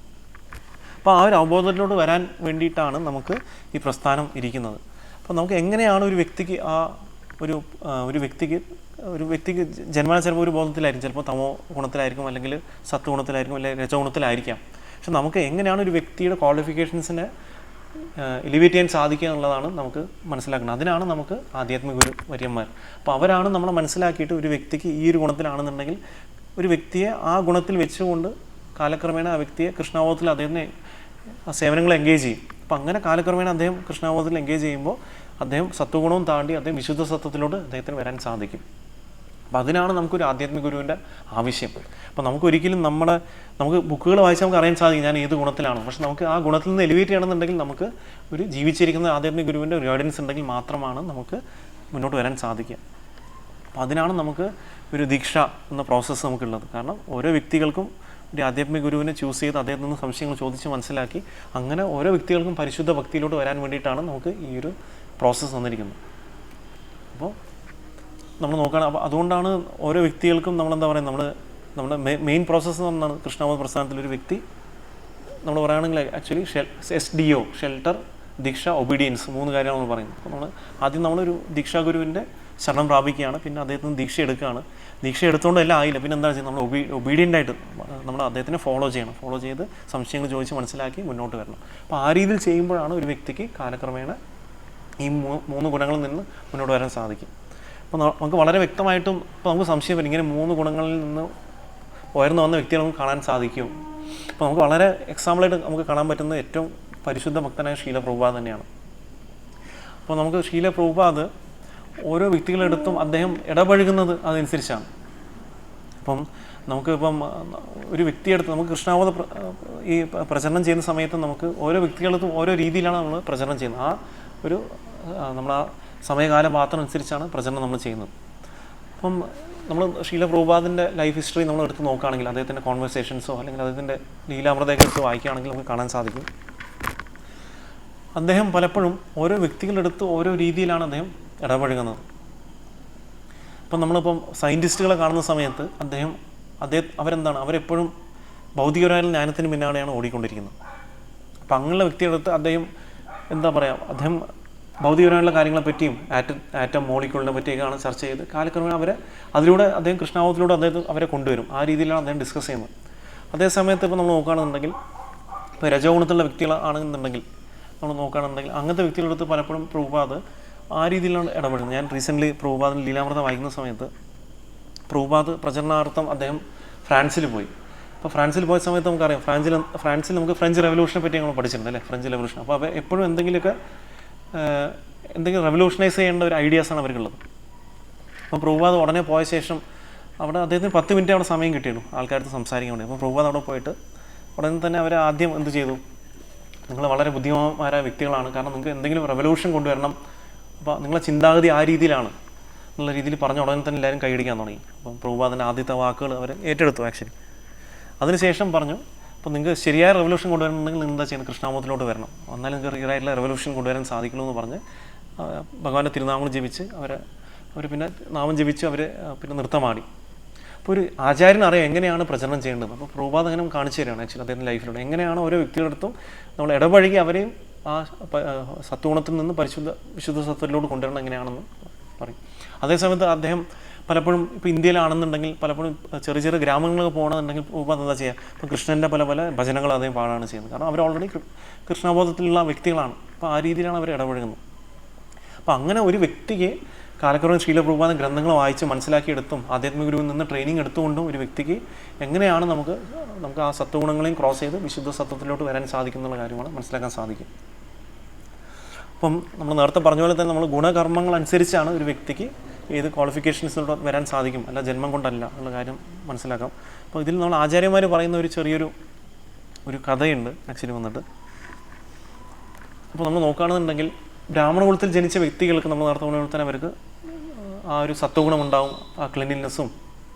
അപ്പോൾ ആ ഒരു അവബോധത്തിലോട്ട് വരാൻ വേണ്ടിയിട്ടാണ് നമുക്ക് ഈ പ്രസ്ഥാനം ഇരിക്കുന്നത്. അപ്പോൾ നമുക്ക് എങ്ങനെയാണ് ഒരു വ്യക്തിക്ക് ഒരു വ്യക്തിക്ക് ജന്മന ചിലപ്പോൾ ഒരു ബോധത്തിലായിരിക്കും, ചിലപ്പോൾ തമോ ഗുണത്തിലായിരിക്കും, അല്ലെങ്കിൽ സത്വഗുണത്തിലായിരിക്കും, അല്ലെങ്കിൽ രജോഗുണത്തിലായിരിക്കാം. പക്ഷെ നമുക്ക് എങ്ങനെയാണ് ഒരു വ്യക്തിയുടെ ക്വാളിഫിക്കേഷൻസിനെ എലിവേറ്റ് ചെയ്യാൻ സാധിക്കുക എന്നുള്ളതാണ് നമുക്ക് മനസ്സിലാക്കുന്നത്. അതിനാണ് നമുക്ക് ആധ്യാത്മിക വര്യന്മാർ. അപ്പോൾ അവരാണ് നമ്മളെ മനസ്സിലാക്കിയിട്ട് ഒരു വ്യക്തിക്ക് ഈ ഒരു ഗുണത്തിലാണെന്നുണ്ടെങ്കിൽ ഒരു വ്യക്തിയെ ആ ഗുണത്തിൽ വെച്ചുകൊണ്ട് കാലക്രമേണ ആ വ്യക്തിയെ കൃഷ്ണാബോധത്തിൽ അദ്ദേഹത്തിന് സേവനങ്ങൾ എൻഗേജ് ചെയ്യും. അപ്പോൾ അങ്ങനെ കാലക്രമേണ അദ്ദേഹം കൃഷ്ണാബോധത്തിൽ എൻഗേജ് ചെയ്യുമ്പോൾ അദ്ദേഹം സത്വഗുണവും താണ്ടി അദ്ദേഹം വിശുദ്ധ സത്വത്തിലോട്ട് അദ്ദേഹത്തിന് വരാൻ സാധിക്കും. അപ്പോൾ അതിനാണ് നമുക്കൊരു ആധ്യാത്മിക ഗുരുവിൻ്റെ ആവശ്യം. അപ്പോൾ നമുക്കൊരിക്കലും നമുക്ക് ബുക്കുകൾ വായിച്ചാൽ നമുക്ക് അറിയാൻ സാധിക്കും ഞാൻ ഏത് ഗുണത്തിലാണ്. പക്ഷെ നമുക്ക് ആ ഗുണത്തിൽ നിന്ന് എലിവേറ്റ് ചെയ്യണമെന്നുണ്ടെങ്കിൽ നമുക്ക് ഒരു ജീവിച്ചിരിക്കുന്ന ആധ്യാത്മിക ഗുരുവിൻ്റെ ഒരു ഗൈഡൻസ് ഉണ്ടെങ്കിൽ മാത്രമാണ് നമുക്ക് മുന്നോട്ട് വരാൻ സാധിക്കുക. അപ്പോൾ അതിനാണ് നമുക്ക് ഒരു ദീക്ഷ എന്ന പ്രോസസ്സ് നമുക്കുള്ളത്. കാരണം ഓരോ വ്യക്തികൾക്കും ഒരു ആധ്യാത്മിക ഗുരുവിനെ ചൂസ് ചെയ്ത് അദ്ദേഹത്തിൽ നിന്ന് സംശയങ്ങൾ ചോദിച്ച് മനസ്സിലാക്കി അങ്ങനെ ഓരോ വ്യക്തികൾക്കും പരിശുദ്ധ ഭക്തിയിലോട്ട് വരാൻ വേണ്ടിയിട്ടാണ് നമുക്ക് ഈ ഒരു പ്രോസസ്സ് തന്നിരിക്കുന്നത്. അപ്പോൾ നമ്മൾ നോക്കുകയാണ്. അപ്പോൾ അതുകൊണ്ടാണ് ഓരോ വ്യക്തികൾക്കും നമ്മളെന്താ പറയുക, നമ്മുടെ മെയിൻ പ്രോസസ്സ് എന്നാണ് കൃഷ്ണാബോധ പ്രസ്ഥാനത്തിലൊരു വ്യക്തി നമ്മൾ പറയുകയാണെങ്കിൽ ആക്ച്വലി SDO ഷെൽട്ടർ, ദീക്ഷ, ഒബീഡിയൻസ്, 3 കാര്യമാണ് നമ്മൾ പറയുന്നത്. അപ്പോൾ ആദ്യം നമ്മളൊരു ദീക്ഷാ ഗുരുവിൻ്റെ ശരണം പ്രാപിക്കുകയാണ്, പിന്നെ അദ്ദേഹത്തിന് ദീക്ഷ എടുക്കുകയാണ്. ദീക്ഷ എടുത്തുകൊണ്ട് എല്ലാം ആയില്ല, പിന്നെ എന്താ ചെയ്യുന്നത്, നമ്മൾ ഒബീഡിയൻ്റ് ആയിട്ട് നമ്മൾ അദ്ദേഹത്തിനെ ഫോളോ ചെയ്യണം. ഫോളോ ചെയ്ത് സംശയങ്ങൾ ചോദിച്ച് മനസ്സിലാക്കി മുന്നോട്ട് വരണം. അപ്പോൾ ആ രീതിയിൽ ചെയ്യുമ്പോഴാണ് ഒരു വ്യക്തിക്ക് കാലക്രമേണ ഈ 3 ഗുണങ്ങളിൽ നിന്ന് മുന്നോട്ട് വരാൻ സാധിക്കും. അപ്പോൾ നമുക്ക് വളരെ വ്യക്തമായിട്ടും ഇപ്പോൾ നമുക്ക് സംശയം വരും, ഇങ്ങനെ 3 ഗുണങ്ങളിൽ നിന്ന് ഉയർന്നു വന്ന വ്യക്തിയെ നമുക്ക് കാണാൻ സാധിക്കും. അപ്പോൾ നമുക്ക് വളരെ എക്സാമ്പിളായിട്ട് നമുക്ക് കാണാൻ പറ്റുന്ന ഏറ്റവും പരിശുദ്ധ ഭക്തനായ ശീല പ്രഭുപാദ് തന്നെയാണ്. അപ്പോൾ നമുക്ക് ശീല പ്രഭുപാദ് ഓരോ വ്യക്തികളെടുത്തും അദ്ദേഹം ഇടപഴകുന്നത് അതനുസരിച്ചാണ്. അപ്പം നമുക്കിപ്പം ഒരു വ്യക്തിയെടുത്ത് നമുക്ക് കൃഷ്ണാവത ഈ പ്രചരണം ചെയ്യുന്ന സമയത്ത് നമുക്ക് ഓരോ വ്യക്തികളെടുത്തും ഓരോ രീതിയിലാണ് നമ്മൾ പ്രചരണം ചെയ്യുന്നത്. ആ ഒരു നമ്മൾ ആ സമയകാല പാത്രം അനുസരിച്ചാണ് പ്രചരണം നമ്മൾ ചെയ്യുന്നത്. അപ്പം നമ്മൾ ശീല പ്രഭുപാദിൻ്റെ ലൈഫ് ഹിസ്റ്ററി നമ്മൾ എടുത്ത് നോക്കുകയാണെങ്കിൽ, അദ്ദേഹത്തിൻ്റെ കോൺവെർസേഷൻസോ അല്ലെങ്കിൽ അദ്ദേഹത്തിൻ്റെ ലീലാമൃതയൊക്കെ വായിക്കുകയാണെങ്കിൽ നമുക്ക് കാണാൻ സാധിക്കും, അദ്ദേഹം പലപ്പോഴും ഓരോ വ്യക്തികളെടുത്ത് ഓരോ രീതിയിലാണ് അദ്ദേഹം ഇടപഴകുന്നത്. ഇപ്പം നമ്മളിപ്പം സയൻറ്റിസ്റ്റുകളെ കാണുന്ന സമയത്ത് അവരെന്താണ്, അവരെപ്പോഴും ഭൗതികപരമായ ജ്ഞാനത്തിന് പിന്നാലെയാണ് ഓടിക്കൊണ്ടിരിക്കുന്നത്. അപ്പം അങ്ങനെയുള്ള വ്യക്തികളെടുത്ത് അദ്ദേഹം എന്താ പറയുക, അദ്ദേഹം ഭൗതികപരമായുള്ള കാര്യങ്ങളെപ്പറ്റിയും ആറ്റം മോളിക്യൂളിനെ പറ്റിയൊക്കെയാണ് ചർച്ച ചെയ്ത് കാലക്രമേണ അതിലൂടെ അദ്ദേഹം കൃഷ്ണാവതത്തിലൂടെ അവരെ കൊണ്ടുവരും. ആ രീതിയിലാണ് അദ്ദേഹം ഡിസ്കസ് ചെയ്യുന്നത്. അതേസമയത്ത് ഇപ്പോൾ നമ്മൾ നോക്കുകയാണെന്നുണ്ടെങ്കിൽ, ഇപ്പോൾ രജോഗുണത്തിലുള്ള വ്യക്തികളാണെന്നുണ്ടെങ്കിൽ നമ്മൾ നോക്കുകയാണെന്നുണ്ടെങ്കിൽ അങ്ങനത്തെ വ്യക്തികളെടുത്ത് പലപ്പോഴും പ്രഭുപാദ് ആ രീതിയിലാണ് ഇടപെടുന്നത്. ഞാൻ റീസെൻ്റ്ലി പ്രഭുപാദിൻ്റെ ലീലാമൃതം വായിക്കുന്ന സമയത്ത് പ്രഭുപാദ് പ്രചരണാർത്ഥം അദ്ദേഹം ഫ്രാൻസിൽ പോയി. അപ്പോൾ ഫ്രാൻസിൽ പോയ സമയത്ത് നമുക്കറിയാം, ഫ്രാൻസിൽ നമുക്ക് ഫ്രഞ്ച് റെവല്യൂഷനെ പറ്റി നമ്മൾ പഠിച്ചിട്ടുണ്ട് അല്ലേ, ഫ്രഞ്ച് റെവല്യൂഷൻ. അപ്പോൾ അവർ എപ്പോഴും എന്തെങ്കിലും റെവല്യൂഷനൈസ് ചെയ്യേണ്ട ഒരു ഐഡിയാസാണ് അവർക്കുള്ളത്. അപ്പോൾ പ്രഭുപാദ് ഉടനെ പോയ ശേഷം അവിടെ അദ്ദേഹത്തിന് 10 മിനിറ്റ് അവിടെ സമയം കിട്ടിയുള്ളൂ ആൾക്കാർക്ക് സംസാരിക്കാൻ വേണ്ടി. അപ്പോൾ പ്രഭുപാദ് അവിടെ പോയിട്ട് ഉടനെ തന്നെ അവർ ആദ്യം എന്ത് ചെയ്തു, നിങ്ങൾ വളരെ ബുദ്ധിമാന്മാരായ വ്യക്തികളാണ്, കാരണം നിങ്ങൾക്ക് എന്തെങ്കിലും റെവല്യൂഷൻ കൊണ്ടുവരണം, അപ്പോൾ നിങ്ങളെ ചിന്താഗതി ആ രീതിയിലാണ് എന്നുള്ള രീതിയിൽ പറഞ്ഞ ഉടനെ തന്നെ എല്ലാവരും കൈയടിക്കാൻ തുടങ്ങി. അപ്പം പ്രഭുപാദിൻ്റെ ആദ്യത്തെ വാക്കുകൾ അവർ ഏറ്റെടുത്തു ആക്ച്വലി. അതിനുശേഷം പറഞ്ഞു, അപ്പോൾ നിങ്ങൾക്ക് ശരിയായ റെവല്യൂഷൻ കൊണ്ടുവരണമെങ്കിൽ നിങ്ങൾ എന്താ ചെയ്യുന്നത്, കൃഷ്ണാമതത്തിലോട്ട് വരണം, എന്നാൽ നിങ്ങൾക്ക് റിയലായിട്ടുള്ള റെവല്യൂഷൻ കൊണ്ടുവരാൻ സാധിക്കുള്ളൂ എന്ന് പറഞ്ഞ് ഭഗവാന്റെ തിരുനാമം ജപിച്ച് അവർ പിന്നെ നാമം ജപിച്ച് അവർ പിന്നെ നൃത്തമാടി. അപ്പോൾ ഒരു ആചാര്യൻ അറിയാം എങ്ങനെയാണ് പ്രചരണം ചെയ്യേണ്ടത്. അപ്പോൾ പ്രഭുപാദ് അങ്ങനെ കാണിച്ചു തരികയാണ് ആക്ച്വലി അദ്ദേഹത്തിൻ്റെ ലൈഫിലൂടെ എങ്ങനെയാണ് ഓരോ വ്യക്തികളെടുത്തും നമ്മൾ ഇടപഴകി അവരെയും ആ സത്വഗുണത്തിൽ നിന്ന് വിശുദ്ധ സത്വത്തിലോട്ട് കൊണ്ടുവരണം എങ്ങനെയാണെന്ന് പറയും. അതേസമയത്ത് അദ്ദേഹം പലപ്പോഴും ഇപ്പോൾ ഇന്ത്യയിലാണെന്നുണ്ടെങ്കിൽ പലപ്പോഴും ചെറിയ ചെറിയ ഗ്രാമങ്ങളിലൊക്കെ പോകണമെന്നുണ്ടെങ്കിൽ പ്രഭുപാദ് എന്താ ചെയ്യുക, ഇപ്പോൾ കൃഷ്ണൻ്റെ പല ഭജനങ്ങൾ അദ്ദേഹം പാടാണ് ചെയ്യുന്നത്. കാരണം അവർ ഓൾറെഡി കൃഷ്ണബോധത്തിലുള്ള വ്യക്തികളാണ്. അപ്പോൾ ആ രീതിയിലാണ് അവർ ഇടപഴകുന്നത്. അപ്പോൾ അങ്ങനെ ഒരു വ്യക്തിക്ക് കാലക്രമേണ ശീല പ്രഭുപാദ ഗ്രന്ഥങ്ങൾ വായിച്ച് മനസ്സിലാക്കിയെടുത്തും ആധ്യാത്മിക ഗുരുവിൽ നിന്ന് ട്രെയിനിങ് എടുത്തുകൊണ്ടും ഒരു വ്യക്തിക്ക് എങ്ങനെയാണ് നമുക്ക് ആ സത്വഗുണങ്ങളെയും ക്രോസ് ചെയ്ത് വിശുദ്ധ സത്വത്തിലോട്ട് വരാൻ സാധിക്കുന്നുള്ള കാര്യമാണ് മനസ്സിലാക്കാൻ സാധിക്കും. അപ്പം നമ്മൾ നേരത്തെ പറഞ്ഞ പോലെ തന്നെ നമ്മൾ ഗുണകർമ്മങ്ങൾ അനുസരിച്ചാണ് ഒരു വ്യക്തിക്ക് ഏത് ക്വാളിഫിക്കേഷൻസിലോട്ട് വരാൻ സാധിക്കും, അല്ല ജന്മം കൊണ്ടല്ല എന്നുള്ള കാര്യം മനസ്സിലാക്കാം. അപ്പോൾ ഇതിൽ നമ്മൾ ആചാര്യന്മാർ പറയുന്ന ഒരു ചെറിയൊരു കഥയുണ്ട് ആക്ച്വലി വന്നിട്ട്. അപ്പോൾ നമ്മൾ നോക്കുകയാണെന്നുണ്ടെങ്കിൽ ബ്രാഹ്മണ കുലത്തിൽ ജനിച്ച വ്യക്തികൾക്ക് നമ്മൾ നേരത്തെ പറഞ്ഞ പോലെ തന്നെ അവർക്ക് ആ ഒരു സത്വഗുണമുണ്ടാവും, ആ ക്ലീൻലിനെസ്സും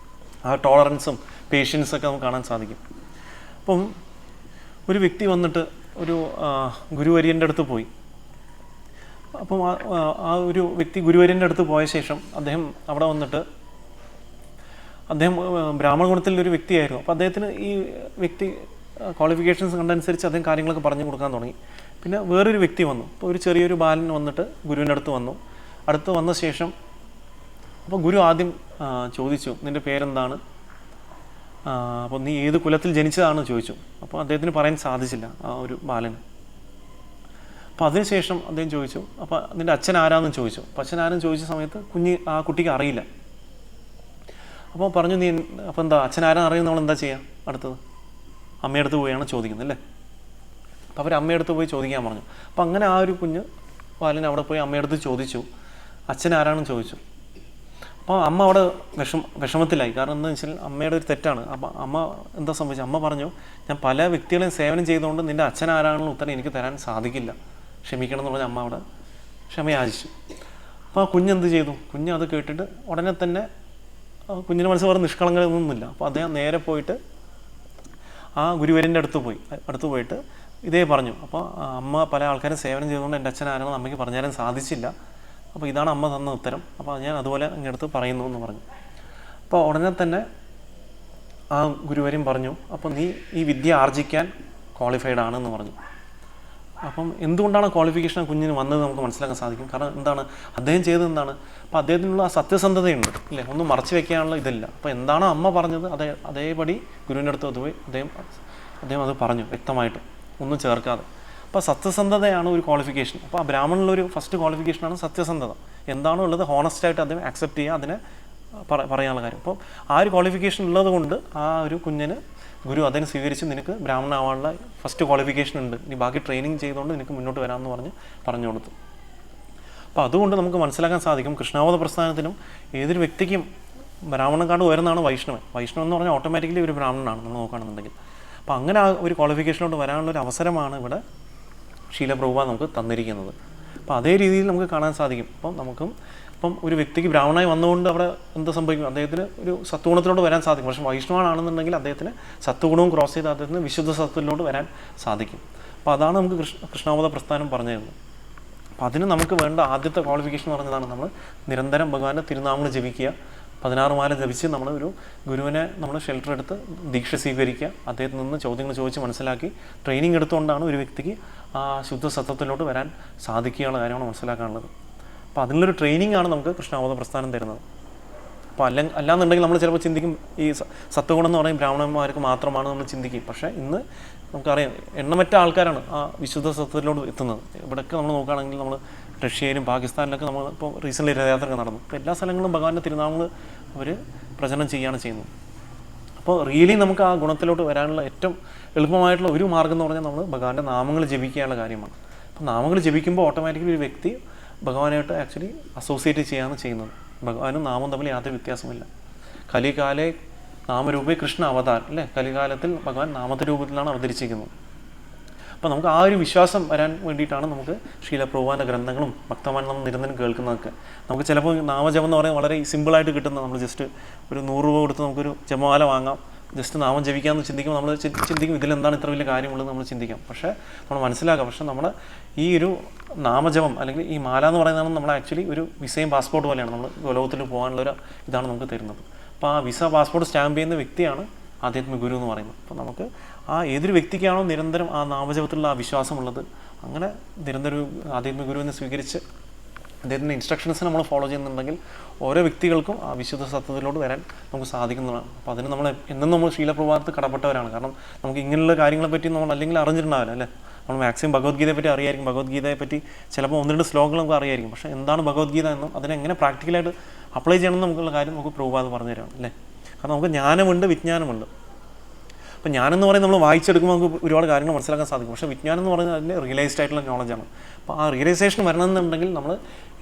ആ ടോളറൻസും പേഷ്യൻസൊക്കെ നമുക്ക് കാണാൻ സാധിക്കും. അപ്പം ഒരു വ്യക്തി വന്നിട്ട് ഒരു ഗുരുവര്യൻ്റെ അടുത്ത് പോയി. അപ്പം ആ ഒരു വ്യക്തി ഗുരുവര്യൻ്റെ അടുത്ത് പോയ ശേഷം അദ്ദേഹം അവിടെ വന്നിട്ട് അദ്ദേഹം ബ്രാഹ്മണ ഗുണത്തിലൊരു വ്യക്തിയായിരുന്നു. അപ്പോൾ അദ്ദേഹത്തിന് ഈ വ്യക്തി ക്വാളിഫിക്കേഷൻസ് കണ്ടനുസരിച്ച് അദ്ദേഹം കാര്യങ്ങളൊക്കെ പറഞ്ഞു കൊടുക്കാൻ തുടങ്ങി. പിന്നെ വേറൊരു വ്യക്തി വന്നു. അപ്പോൾ ഒരു ചെറിയൊരു ബാലൻ വന്നിട്ട് ഗുരുവിൻ്റെ അടുത്ത് വന്നു. അടുത്ത് വന്ന ശേഷം അപ്പോൾ ഗുരു ആദ്യം ചോദിച്ചു, നിൻ്റെ പേരെന്താണ്, അപ്പോൾ നീ ഏത് കുലത്തിൽ ജനിച്ചതാണെന്ന് ചോദിച്ചു. അപ്പോൾ അദ്ദേഹത്തിന് പറയാൻ സാധിച്ചില്ല ആ ഒരു ബാലന്. അപ്പോൾ അതിനുശേഷം അദ്ദേഹം ചോദിച്ചു, അപ്പോൾ നിൻ്റെ അച്ഛൻ ആരാന്ന് ചോദിച്ചു. അപ്പോൾ അച്ഛൻ ആരെന്ന് ചോദിച്ച സമയത്ത് ആ കുട്ടിക്ക് അറിയില്ല. അപ്പോൾ പറഞ്ഞു, നീ അപ്പോൾ എന്താ അച്ഛൻ ആരാന്ന് അറിയുന്ന നമ്മൾ എന്താ ചെയ്യുക, അടുത്തത് അമ്മയടുത്ത് പോയാണ് ചോദിക്കുന്നത് അല്ലേ. അപ്പോൾ അവർ അമ്മയടുത്ത് പോയി ചോദിക്കാൻ പറഞ്ഞു. അപ്പോൾ അങ്ങനെ ആ ഒരു കുഞ്ഞ് ബാലൻ അവിടെ പോയി അമ്മയടുത്ത് ചോദിച്ചു, അച്ഛൻ ആരാണെന്ന് ചോദിച്ചു. അപ്പോൾ അമ്മ അവിടെ വിഷമത്തിലായി. കാരണം എന്താണെന്ന് വെച്ചാൽ അമ്മയുടെ ഒരു തെറ്റാണ്. അപ്പോൾ അമ്മ എന്താ സംഭവിച്ചത്, അമ്മ പറഞ്ഞു, ഞാൻ പല വ്യക്തികളെയും സേവനം ചെയ്തുകൊണ്ട് നിൻ്റെ അച്ഛൻ ആരാണെന്ന് ഉത്തരം എനിക്ക് തരാൻ സാധിക്കില്ല, ക്ഷമിക്കണം എന്ന് പറഞ്ഞാൽ അമ്മ അവിടെ ക്ഷമയാചിച്ചു. അപ്പോൾ ആ കുഞ്ഞെന്ത് ചെയ്തു, കുഞ്ഞ് അത് കേട്ടിട്ട് ഉടനെ തന്നെ കുഞ്ഞിൻ്റെ മനസ്സ് വേറെ നിഷ്കളങ്കമൊന്നുമില്ല. അപ്പോൾ അദ്ദേഹം നേരെ പോയിട്ട് ആ ഗുരുവര്യൻ്റെ അടുത്ത് പോയിട്ട് ഇതേ പറഞ്ഞു. അപ്പോൾ അമ്മ പല ആൾക്കാരും സേവനം ചെയ്തുകൊണ്ട് എൻ്റെ അച്ഛൻ ആരാണെന്ന് അമ്മയ്ക്ക് പറഞ്ഞു തരാൻ സാധിച്ചില്ല, അപ്പോൾ ഇതാണ് അമ്മ തന്ന ഉത്തരം, അപ്പോൾ ഞാൻ അതുപോലെ അങ്ങടുത്ത് പറയുന്നു എന്ന് പറഞ്ഞു. അപ്പോൾ ഉടനെ തന്നെ ആ ഗുരുവര്യൻ പറഞ്ഞു, അപ്പോൾ നീ ഈ വിദ്യ ആർജിക്കാൻ ക്വാളിഫൈഡ് ആണെന്ന് പറഞ്ഞു. അപ്പം എന്തുകൊണ്ടാണ് ക്വാളിഫിക്കേഷൻ കുഞ്ഞിന് വന്നത് നമുക്ക് മനസ്സിലാക്കാൻ സാധിക്കും. കാരണം എന്താണ് അദ്ദേഹം ചെയ്തത് എന്താണ്, അപ്പോൾ അദ്ദേഹത്തിനുള്ള ആ സത്യസന്ധതയുണ്ട് ഇല്ലേ, ഒന്നും മറച്ചു വെക്കാനുള്ള ഇതില്ല. അപ്പോൾ എന്താണോ അമ്മ പറഞ്ഞത് അതേപടി ഗുരുവിൻ്റെ അടുത്ത് അതുപോയി അദ്ദേഹം അത് പറഞ്ഞു വ്യക്തമായിട്ട്, ഒന്നും ചേർക്കാതെ. അപ്പോൾ സത്യസന്ധതയാണ് ഒരു ക്വാളിഫിക്കേഷൻ. അപ്പോൾ ആ ബ്രാഹ്മണിലൊരു ഫസ്റ്റ് ക്വാളിഫിക്കേഷനാണ് സത്യസന്ധത. എന്താണോ ഉള്ളത് ഹോണസ്റ്റായിട്ട് അദ്ദേഹം ആക്സെപ്റ്റ് ചെയ്യുക, അതിനെ പറയാനുള്ള കാര്യം. അപ്പോൾ ആ ഒരു ക്വാളിഫിക്കേഷൻ ഉള്ളത് കൊണ്ട് ആ ഒരു കുഞ്ഞിന് ഗുരു അതിനെ സ്വീകരിച്ച് നിനക്ക് ബ്രാഹ്മണനാവാനുള്ള ഫസ്റ്റ് ക്വാളിഫിക്കേഷൻ ഉണ്ട്, ഇനി ബാക്കി ട്രെയിനിങ് ചെയ്തുകൊണ്ട് നിനക്ക് മുന്നോട്ട് വരാമെന്ന് പറഞ്ഞു കൊടുത്തു. അപ്പോൾ അതുകൊണ്ട് നമുക്ക് മനസ്സിലാക്കാൻ സാധിക്കും കൃഷ്ണാവത പ്രസ്ഥാനത്തിനും ഏതൊരു വ്യക്തിക്കും ബ്രാഹ്മണനെക്കാണ്ട് ഉയർന്നതാണ് വൈഷ്ണവൻ. വൈഷ്ണവൻ എന്ന് പറഞ്ഞാൽ ഓട്ടോമാറ്റിക്കലി ഒരു ബ്രാഹ്മണനാണ് നമ്മൾ നോക്കുകയാണെന്നുണ്ടെങ്കിൽ. അപ്പോൾ അങ്ങനെ ആ ഒരു ക്വാളിഫിക്കേഷനോട്ട് വരാനുള്ളൊരു അവസരമാണ് ഇവിടെ ശീല പ്രഭുപാദ് നമുക്ക് തന്നിരിക്കുന്നത്. അപ്പോൾ അതേ രീതിയിൽ നമുക്ക് കാണാൻ സാധിക്കും. അപ്പം ഒരു വ്യക്തിക്ക് ബ്രാഹ്മണനായി വന്നുകൊണ്ട് അവിടെ എന്ത് സംഭവിക്കും, അദ്ദേഹത്തിന് ഒരു സത്വഗുണത്തിലോട്ട് വരാൻ സാധിക്കും. പക്ഷേ വൈഷ്ണവനാണെന്നുണ്ടെങ്കിൽ അദ്ദേഹത്തിന് സത്വഗുണവും ക്രോസ് ചെയ്ത് അദ്ദേഹത്തിന് വിശുദ്ധ സത്വത്തിലോട്ട് വരാൻ സാധിക്കും. അപ്പോൾ അതാണ് നമുക്ക് കൃഷ്ണാവത പ്രസ്ഥാനം പറഞ്ഞു തരുന്നത്. അപ്പോൾ അതിന് നമുക്ക് വേണ്ട ആദ്യത്തെ ക്വാളിഫിക്കേഷൻ എന്ന് പറഞ്ഞതാണ് നമ്മൾ നിരന്തരം ഭഗവാന്റെ തിരുനാമങ്ങൾ ജപിക്കുക. 16 മാല ജപിച്ച് നമ്മൾ ഒരു ഗുരുവിനെ നമ്മൾ ഷെൽട്ടർ എടുത്ത് ദീക്ഷ സ്വീകരിക്കുക. അദ്ദേഹത്തിൽ നിന്ന് ചോദ്യങ്ങൾ ചോദിച്ച് മനസ്സിലാക്കി ട്രെയിനിങ് എടുത്തുകൊണ്ടാണ് ഒരു വ്യക്തിക്ക് ആ ശുദ്ധ സത്വത്തിലോട്ട് വരാൻ സാധിക്കുകയുള്ള കാര്യമാണ് മനസ്സിലാക്കാനുള്ളത്. അപ്പോൾ അതിനുള്ളൊരു ട്രെയിനിങ് ആണ് നമുക്ക് കൃഷ്ണാവത പ്രസ്ഥാനം തരുന്നത്. അപ്പോൾ അല്ലാന്നുണ്ടെങ്കിൽ നമ്മൾ ചിലപ്പോൾ ചിന്തിക്കും ഈ സത്വഗുണം എന്ന് പറയും ബ്രാഹ്മണന്മാർക്ക് മാത്രമാണ് നമ്മൾ ചിന്തിക്കും. പക്ഷേ ഇന്ന് നമുക്കറിയാം എണ്ണമറ്റ ആൾക്കാരാണ് ആ വിശുദ്ധ സത്വത്തിലോട്ട് എത്തുന്നത്. ഇവിടെയൊക്കെ നമ്മൾ നോക്കുകയാണെങ്കിൽ നമ്മൾ റഷ്യയിലും പാകിസ്ഥാനിലൊക്കെ നമ്മൾ ഇപ്പോൾ റീസെൻ്റ്ലി രഥയാത്രയൊക്കെ നടന്നു. അപ്പോൾ എല്ലാ സ്ഥലങ്ങളിലും ഭഗവാന്റെ തിരുനാമങ്ങൾ അവർ പ്രചരണം ചെയ്യുകയാണ് ചെയ്യുന്നത്. അപ്പോൾ റിയലി നമുക്ക് ആ ഗുണത്തിലോട്ട് വരാനുള്ള ഏറ്റവും എളുപ്പമായിട്ടുള്ള ഒരു മാർഗ്ഗം എന്ന് പറഞ്ഞാൽ നമ്മൾ ഭഗവാന്റെ നാമങ്ങൾ ജപിക്കാനുള്ള കാര്യമാണ്. അപ്പോൾ നാമങ്ങൾ ജപിക്കുമ്പോൾ ഓട്ടോമാറ്റിക്കലി ഒരു വ്യക്തി ഭഗവാനായിട്ട് ആക്ച്വലി അസോസിയേറ്റ് ചെയ്യുകയാണ് ചെയ്യുന്നത്. ഭഗവാനും നാമം തമ്മിൽ യാതൊരു വ്യത്യാസമില്ല. കലികാലേ നാമരൂപേ കൃഷ്ണ അവതാർ അല്ലേ, കലികാലത്തിൽ ഭഗവാൻ നാമത്തെ രൂപത്തിലാണ് അവതരിച്ചിരിക്കുന്നത്. അപ്പോൾ നമുക്ക് ആ ഒരു വിശ്വാസം വരാൻ വേണ്ടിയിട്ടാണ് നമുക്ക് ശീല പ്രഭുപാദിൻ്റെ ഗ്രന്ഥങ്ങളും ഭക്തമാനം നമ്മൾ നിരന്തരം കേൾക്കുന്നതൊക്കെ. നമുക്ക് ചിലപ്പോൾ നാമജപം എന്ന് പറയുന്നത് വളരെ സിമ്പിളായിട്ട് കിട്ടുന്ന, നമ്മൾ ജസ്റ്റ് ഒരു 100 രൂപ കൊടുത്ത് നമുക്കൊരു ജപമാല വാങ്ങാം, ജസ്റ്റ് നാമം ജപിക്കാമെന്ന് ചിന്തിക്കുമ്പോൾ നമ്മൾ ചിന്തിക്കും ഇതിലെന്താണ് ഇത്ര വലിയ കാര്യമുള്ളത് നമ്മൾ ചിന്തിക്കാം. പക്ഷേ നമ്മൾ മനസ്സിലാക്കാം, പക്ഷേ നമ്മുടെ ഈ ഒരു നാമജപം അല്ലെങ്കിൽ ഈ മാല എന്ന് പറയുന്നതാണ് നമ്മൾ ആക്ച്വലി ഒരു വിസയും പാസ്പോർട്ട് പോലെയാണ്. നമ്മൾ ലോകത്തിൽ പോകാനുള്ളൊരു ഇതാണ് നമുക്ക് തരുന്നത്. അപ്പോൾ ആ വിസ പാസ്പോർട്ട് സ്റ്റാമ്പ് ചെയ്യുന്ന വ്യക്തിയാണ് ആധ്യാത്മിക ഗുരു എന്ന് പറയുന്നത്. അപ്പോൾ നമുക്ക് ആ ഏതൊരു വ്യക്തിക്കാണോ നിരന്തരം ആ നാമജപത്തിലുള്ള ആ വിശ്വാസമുള്ളത്, അങ്ങനെ നിരന്തരം ആധ്യാത്മിക ഗുരുവിനെ സ്വീകരിച്ച് അദ്ദേഹത്തിൻ്റെ ഇൻസ്ട്രക്ഷൻസ് നമ്മൾ ഫോളോ ചെയ്യുന്നുണ്ടെങ്കിൽ ഓരോ വ്യക്തികൾക്കും ആ വിശുദ്ധ സത്യത്തിലോട്ട് വരാൻ നമുക്ക് സാധിക്കുന്നതാണ്. അപ്പോൾ അതിന് നമ്മൾ എന്നും നമ്മൾ ശീലപ്രഭാതത്തിൽ കടപ്പെട്ടവരാണ്. കാരണം നമുക്ക് ഇങ്ങനെയുള്ള കാര്യങ്ങളെപ്പറ്റി നമ്മൾ അല്ലെങ്കിൽ അറിഞ്ഞിട്ടുണ്ടാവില്ല അല്ലേ. നമ്മൾ മാക്സിമം ഭഗവത്ഗീതയെ പറ്റി അറിയായിരിക്കും, ഭഗവത്ഗീതയെ പറ്റി ചിലപ്പോൾ 1-2 ശ്ലോകങ്ങൾ നമുക്ക് അറിയായിരിക്കും. പക്ഷേ എന്താണ് ഭഗവത്ഗീത എന്നും അതിനെങ്ങനെ പ്രാക്ടിക്കലായിട്ട് അപ്ലൈ ചെയ്യണമെന്ന് നമുക്കുള്ള കാര്യം നമുക്ക് പ്രഭുപാദ് പറഞ്ഞു തരാം അല്ലേ. കാരണം നമുക്ക് ജ്ഞാനമുണ്ട്, വിജ്ഞാനമുണ്ട്. അപ്പോൾ ഞാനെന്ന് പറയുന്നത് നമ്മൾ വായിച്ചെടുക്കുമ്പോൾ നമുക്ക് ഒരുപാട് കാര്യങ്ങൾ മനസ്സിലാക്കാൻ സാധിക്കും. പക്ഷേ വിജ്ഞാനം എന്ന് പറയുന്നത് അതിൻ്റെ റിയലൈസ്ഡ് ആയിട്ടുള്ള നോളജാണ്. അപ്പോൾ ആ റിയലൈസേഷൻ വരണമെന്നുണ്ടെങ്കിൽ നമ്മൾ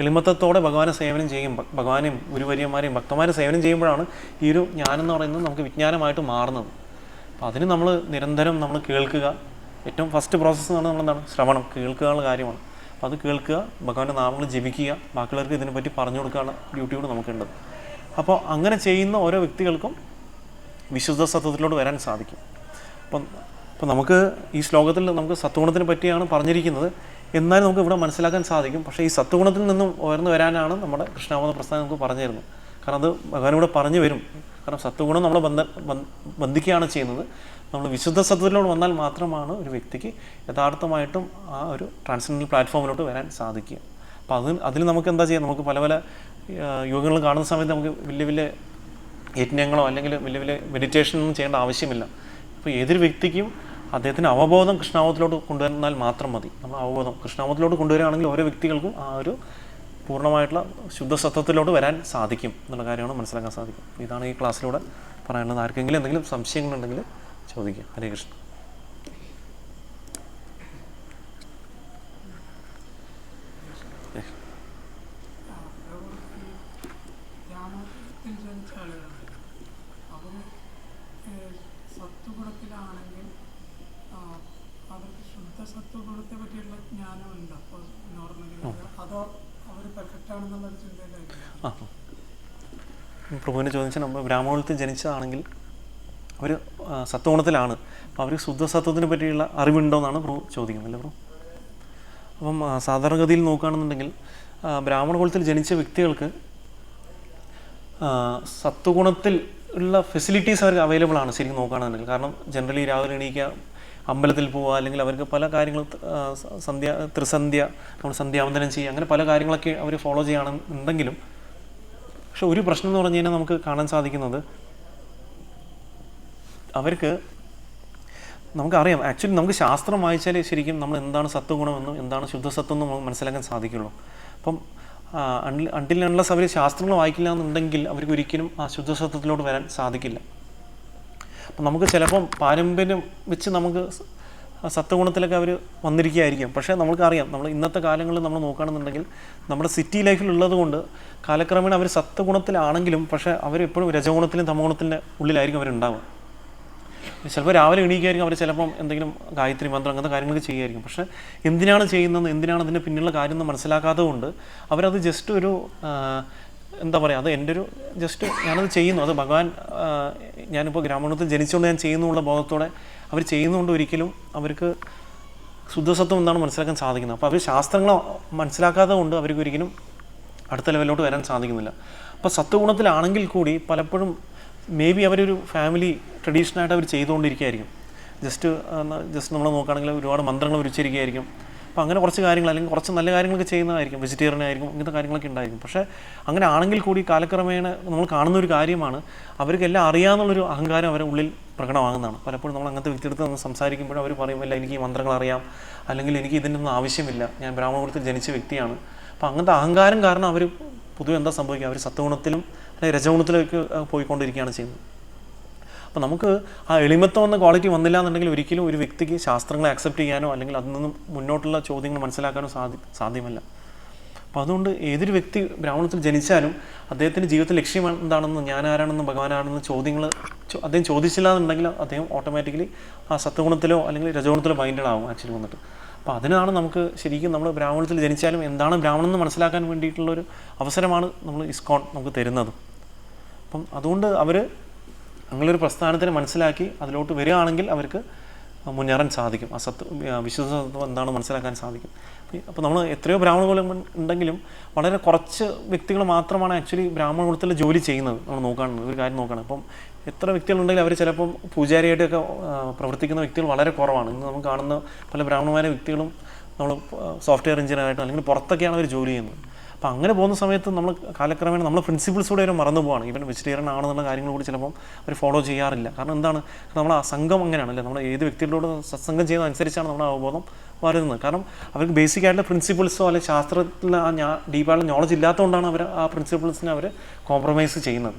എളിമത്തത്തോടെ ഭഗവാനെ സേവനം ചെയ്യും, ഭഗവാനെയും ഗുരുവര്യന്മാരെയും ഭക്തന്മാരെ സേവനം ചെയ്യുമ്പോഴാണ് ഈ ഒരു ജ്ഞാനെന്ന് പറയുന്നത് നമുക്ക് വിജ്ഞാനമായിട്ട് മാറുന്നത്. അപ്പോൾ അതിന് നമ്മൾ നിരന്തരം നമ്മൾ കേൾക്കുക. ഏറ്റവും ഫസ്റ്റ് പ്രോസസ്സ് എന്ന് പറഞ്ഞാൽ നമ്മളെന്താണ് ശ്രവണം, കേൾക്കുകയുള്ള കാര്യമാണ്. അപ്പോൾ അത് കേൾക്കുക, ഭഗവാന്റെ നാമങ്ങൾ ജപിക്കുക, ബാക്കിയുള്ളവർക്ക് ഇതിനെപ്പറ്റി പറഞ്ഞു കൊടുക്കാനുള്ള ഡ്യൂട്ടിയോട് നമുക്കുണ്ട്. അപ്പോൾ അങ്ങനെ ചെയ്യുന്ന ഓരോ വ്യക്തികൾക്കും വിശുദ്ധ സത്വത്തിലോട്ട് വരാൻ സാധിക്കും. അപ്പം നമുക്ക് ഈ ശ്ലോകത്തിൽ നമുക്ക് സത്വഗുണത്തിനെ പറ്റിയാണ് പറഞ്ഞിരിക്കുന്നത്. എന്നാലും നമുക്ക് ഇവിടെ മനസ്സിലാക്കാൻ സാധിക്കും. പക്ഷേ ഈ സത്വഗുണത്തിൽ നിന്നും ഉയർന്നു വരാനാണ് നമ്മുടെ കൃഷ്ണാവത പ്രസ്ഥാനം നമുക്ക് പറഞ്ഞു തരുന്നത്. കാരണം അത് ഭഗവാൻ ഇവിടെ പറഞ്ഞു വരും. കാരണം സത്വഗുണം നമ്മളെ ബന്ധിക്കുകയാണ് ചെയ്യുന്നത്. നമ്മൾ വിശുദ്ധ സത്വത്തിലോട്ട് വന്നാൽ മാത്രമാണ് ഒരു വ്യക്തിക്ക് യഥാർത്ഥമായിട്ടും ആ ഒരു ട്രാൻസ്ജെൻഡറൽ പ്ലാറ്റ്ഫോമിലോട്ട് വരാൻ സാധിക്കുക. അപ്പോൾ അതിൽ നമുക്ക് എന്താ ചെയ്യുക, നമുക്ക് പല യോഗങ്ങൾ കാണുന്ന സമയത്ത് നമുക്ക് വലിയ യജ്ഞങ്ങളോ അല്ലെങ്കിൽ വലിയ മെഡിറ്റേഷനൊന്നും ചെയ്യേണ്ട ആവശ്യമില്ല. അപ്പോൾ ഏതൊരു വ്യക്തിക്കും അദ്ദേഹത്തിന് അവബോധം കൃഷ്ണാവത്തിലോട്ട് കൊണ്ടുവന്നാൽ മാത്രം മതി. നമ്മൾ അവബോധം കൃഷ്ണാവത്തിലോട്ട് കൊണ്ടുവരികയാണെങ്കിൽ ഓരോ വ്യക്തികൾക്കും ആ ഒരു പൂർണ്ണമായിട്ടുള്ള ശുദ്ധസത്വത്തിലോട്ട് വരാൻ സാധിക്കും എന്നുള്ള കാര്യമാണ് മനസ്സിലാക്കാൻ സാധിക്കും. ഇതാണ് ഈ ക്ലാസ്സിലൂടെ പറയാനുള്ളത്. ആർക്കെങ്കിലും എന്തെങ്കിലും സംശയങ്ങളുണ്ടെങ്കിൽ ചോദിക്കുക. ഹരേ കൃഷ്ണ. പ്രഭുവിനെ ചോദിച്ചാൽ നമ്മൾ ബ്രാഹ്മണത്തിൽ ജനിച്ചതാണെങ്കിൽ അവർ സത്വഗുണത്തിലാണ്. അപ്പോൾ അവർ ശുദ്ധസത്വത്തിനെ പറ്റിയുള്ള അറിവുണ്ടോയെന്നാണ് പ്രഭു ചോദിക്കുന്നത് അല്ലേ പ്രഭു. അപ്പം സാധാരണഗതിയിൽ നോക്കുകയാണെന്നുണ്ടെങ്കിൽ ബ്രാഹ്മണ കുലത്തിൽ ജനിച്ച വ്യക്തികൾക്ക് സത്വഗുണത്തിൽ ഉള്ള ഫെസിലിറ്റീസ് അവർക്ക് അവൈലബിൾ ആണ് ശരിക്കും നോക്കുകയാണെന്നുണ്ടെങ്കിൽ. കാരണം ജനറലി രാവിലെ എണീക്കുക, അമ്പലത്തിൽ പോവുക, അല്ലെങ്കിൽ അവർക്ക് പല കാര്യങ്ങളും ത്രിസന്ധ്യ നമ്മൾ സന്ധ്യാവന്തനം ചെയ്യുക, അങ്ങനെ പല കാര്യങ്ങളൊക്കെ അവർ ഫോളോ ചെയ്യുകയാണെന്നുണ്ടെങ്കിലും പക്ഷെ ഒരു പ്രശ്നം എന്ന് പറഞ്ഞു കഴിഞ്ഞാൽ നമുക്ക് കാണാൻ സാധിക്കുന്നത് അവർക്ക് നമുക്കറിയാം ആക്ച്വലി നമുക്ക് ശാസ്ത്രം വായിച്ചാൽ ശരിക്കും നമ്മൾ എന്താണ് സത്വഗുണമെന്നും എന്താണ് ശുദ്ധസത്വം എന്നും നമുക്ക് മനസ്സിലാക്കാൻ സാധിക്കുള്ളൂ. അപ്പം അണ്ടിൽ അൺലെസ് അവർ ശാസ്ത്രങ്ങൾ വായിക്കില്ല എന്നുണ്ടെങ്കിൽ അവർക്ക് ഒരിക്കലും ആ ശുദ്ധസത്വത്തിലോട്ട് വരാൻ സാധിക്കില്ല. അപ്പം നമുക്ക് ചിലപ്പം പാരമ്പര്യം വെച്ച് നമുക്ക് സത്വഗുണത്തിലൊക്കെ അവർ വന്നിരിക്കുകയായിരിക്കും. പക്ഷേ നമുക്കറിയാം നമ്മൾ ഇന്നത്തെ കാലങ്ങളിൽ നമ്മൾ നോക്കുകയാണെന്നുണ്ടെങ്കിൽ നമ്മുടെ സിറ്റി ലൈഫിലുള്ളത് കൊണ്ട് കാലക്രമേണ അവർ സത്വഗുണത്തിലാണെങ്കിലും പക്ഷേ അവരെപ്പോഴും രജഗുണത്തിലും തമോഗുണത്തിൻ്റെ ഉള്ളിലായിരിക്കും അവരുണ്ടാവുക. ചിലപ്പോൾ രാവിലെ എണീക്കുമായിരിക്കും, അവർ ചിലപ്പം എന്തെങ്കിലും ഗായത്രി മന്ത്രം അങ്ങനത്തെ കാര്യങ്ങളൊക്കെ ചെയ്യുമായിരിക്കും. പക്ഷേ എന്തിനാണ് ചെയ്യുന്നത്, എന്തിനാണ് അതിൻ്റെ പിന്നിലുള്ള കാര്യം എന്ന് മനസ്സിലാക്കാത്തത് കൊണ്ട് അവരത് ജസ്റ്റ് ഒരു എന്താ പറയുക, അത് എൻ്റെ ഒരു ജസ്റ്റ് ഞാനത് ചെയ്യുന്നു, അത് ഭഗവാൻ ഞാനിപ്പോൾ ഗ്രാമീണത്തിൽ ജനിച്ചുകൊണ്ട് ഞാൻ ചെയ്യുന്നുള്ള ബോധത്തോടെ അവർ ചെയ്യുന്നതുകൊണ്ട് ഒരിക്കലും അവർക്ക് ശുദ്ധസത്വം എന്താണ് മനസ്സിലാക്കാൻ സാധിക്കുന്നത്. അപ്പോൾ അവർ ശാസ്ത്രങ്ങൾ മനസ്സിലാക്കാത്തത് കൊണ്ട് അവർക്ക് ഒരിക്കലും അടുത്ത ലെവലിലോട്ട് വരാൻ സാധിക്കുന്നില്ല. അപ്പോൾ സത്വഗുണത്തിലാണെങ്കിൽ കൂടി പലപ്പോഴും മേ ബി അവരൊരു ഫാമിലി ട്രഡീഷനായിട്ട് അവർ ചെയ്തുകൊണ്ടിരിക്കുകയായിരിക്കും. ജസ്റ്റ് നമ്മൾ നോക്കുകയാണെങ്കിൽ ഒരുപാട് മന്ത്രങ്ങൾ ഉച്ചരിക്കുകയായിരിക്കും. അപ്പോൾ അങ്ങനെ കുറച്ച് കാര്യങ്ങൾ അല്ലെങ്കിൽ കുറച്ച് നല്ല കാര്യങ്ങളൊക്കെ ചെയ്യുന്നതായിരിക്കും, വെജിറ്റേറിയൻ ആയിരിക്കും, ഇങ്ങനത്തെ കാര്യങ്ങളൊക്കെ ഉണ്ടായിരിക്കും. പക്ഷേ അങ്ങനെ ആണെങ്കിൽ കൂടി കാലക്രമേണ നമ്മൾ കാണുന്ന ഒരു കാര്യമാണ് അവർക്കെല്ലാം അറിയാമെന്നുള്ളൊരു അഹങ്കാരം അവരുടെ ഉള്ളിൽ പ്രകടമാകുന്നതാണ്. പലപ്പോഴും നമ്മൾ അങ്ങനത്തെ വ്യക്തിയെടുത്ത് നമ്മൾ സംസാരിക്കുമ്പോഴും അവർ പറയുമില്ല എനിക്ക് ഈ മന്ത്രങ്ങൾ അറിയാം, അല്ലെങ്കിൽ എനിക്ക് ഇതിൻ്റെ ഒന്നും ആവശ്യമില്ല, ഞാൻ ബ്രാഹ്മണകുലത്തിൽ ജനിച്ച വ്യക്തിയാണ്. അപ്പോൾ അങ്ങനത്തെ അഹങ്കാരം കാരണം അവർ പൊതുവെ എന്താ സംഭവിക്കുക, അവർ സത്വഗുണത്തിലും അല്ലെങ്കിൽ രജഗുണത്തിലേക്ക് പോയിക്കൊണ്ടിരിക്കുകയാണ് ചെയ്യുന്നത്. അപ്പോൾ നമുക്ക് ആ എളിമത്വം എന്ന ക്വാളിറ്റി വന്നില്ല എന്നുണ്ടെങ്കിൽ ഒരിക്കലും ഒരു വ്യക്തിക്ക് ശാസ്ത്രങ്ങളെ അക്സെപ്റ്റ് ചെയ്യാനോ അല്ലെങ്കിൽ അതിൽ നിന്നും മുന്നോട്ടുള്ള ചോദ്യങ്ങൾ മനസ്സിലാക്കാനോ സാധ്യമല്ല. അപ്പോൾ അതുകൊണ്ട് ഏതൊരു വ്യക്തി ബ്രാഹ്മണത്തിൽ ജനിച്ചാലും അദ്ദേഹത്തിൻ്റെ ജീവിതത്തിൽ ലക്ഷ്യം എന്താണെന്ന്, ഞാൻ ആരാണെന്ന്, ഭഗവാൻ ആരാണെന്ന് ചോദ്യങ്ങൾ അദ്ദേഹം ചോദിച്ചില്ല എന്നുണ്ടെങ്കിൽ അദ്ദേഹം ഓട്ടോമാറ്റിക്കലി ആ സത്വഗുണത്തിലോ അല്ലെങ്കിൽ രജഗുണത്തിലോ ബൈൻഡഡ് ആവും ആക്ച്വലി വന്നിട്ട്. അപ്പോൾ അതിനാണ് നമുക്ക് ശരിക്കും നമ്മൾ ബ്രാഹ്മണത്തിൽ ജനിച്ചാലും എന്താണ് ബ്രാഹ്മണൻ എന്ന് മനസ്സിലാക്കാൻ വേണ്ടിയിട്ടുള്ളൊരു അവസരമാണ് നമ്മൾ ഇസ്കോൺ നമുക്ക് തരുന്നത്. അപ്പം അതുകൊണ്ട് അവർ അങ്ങനൊരു പ്രസ്ഥാനത്തിന് മനസ്സിലാക്കി അതിലോട്ട് വരികയാണെങ്കിൽ അവർക്ക് മുന്നേറാൻ സാധിക്കും, ആ വിശ്വസത്വം എന്താണെന്ന് മനസ്സിലാക്കാൻ സാധിക്കും. അപ്പോൾ നമ്മൾ എത്രയോ ബ്രാഹ്മണകുലം ഉണ്ടെങ്കിലും വളരെ കുറച്ച് വ്യക്തികൾ മാത്രമാണ് ആക്ച്വലി ബ്രാഹ്മണകുലത്തിൽ ജോലി ചെയ്യുന്നത്. നമ്മൾ നോക്കുകയാണെങ്കിൽ ഒരു കാര്യം നോക്കുകയാണ്, അപ്പം എത്ര വ്യക്തികളുണ്ടെങ്കിലും അവർ ചിലപ്പം പൂജാരിയായിട്ടൊക്കെ പ്രവർത്തിക്കുന്ന വ്യക്തികൾ വളരെ കുറവാണ്. ഇന്ന് നമുക്ക് കാണുന്ന പല ബ്രാഹ്മണന്മാരെ വ്യക്തികളും നമ്മൾ സോഫ്റ്റ്വെയർ എഞ്ചിനീയറായിട്ട് അല്ലെങ്കിൽ പുറത്തൊക്കെയാണ് അവർ ജോലി ചെയ്യുന്നത്. അപ്പോൾ അങ്ങനെ പോകുന്ന സമയത്ത് നമ്മൾ കാലക്രമേണ നമ്മൾ പ്രിൻസിപ്പിൾസ് കൂടെ അവർ മറന്നു പോവാണ്. ഈവൻ വെജിറ്റേറിയൻ ആണെന്നുള്ള കാര്യങ്ങൾ കൂടി ചിലപ്പം അവർ ഫോളോ ചെയ്യാറില്ല. കാരണം എന്താണ്, നമ്മൾ ആ സംഘം അങ്ങനെയാണല്ലേ, നമ്മൾ ഏത് വ്യക്തികളോട് സത്സംഗം ചെയ്യുന്നതനുസരിച്ചാണ് നമ്മുടെ അവബോധം വരുന്നത്. കാരണം അവർക്ക് ബേസിക് ആയിട്ടുള്ള പ്രിൻസിപ്പിൾസോ അല്ലെങ്കിൽ ശാസ്ത്രത്തിൽ ഡീപ്പായിട്ടുള്ള നോളജ് ഇല്ലാത്തതുകൊണ്ടാണ് അവർ ആ പ്രിൻസിപ്പിൾസിനെ അവർ കോംപ്രമൈസ് ചെയ്യുന്നത്.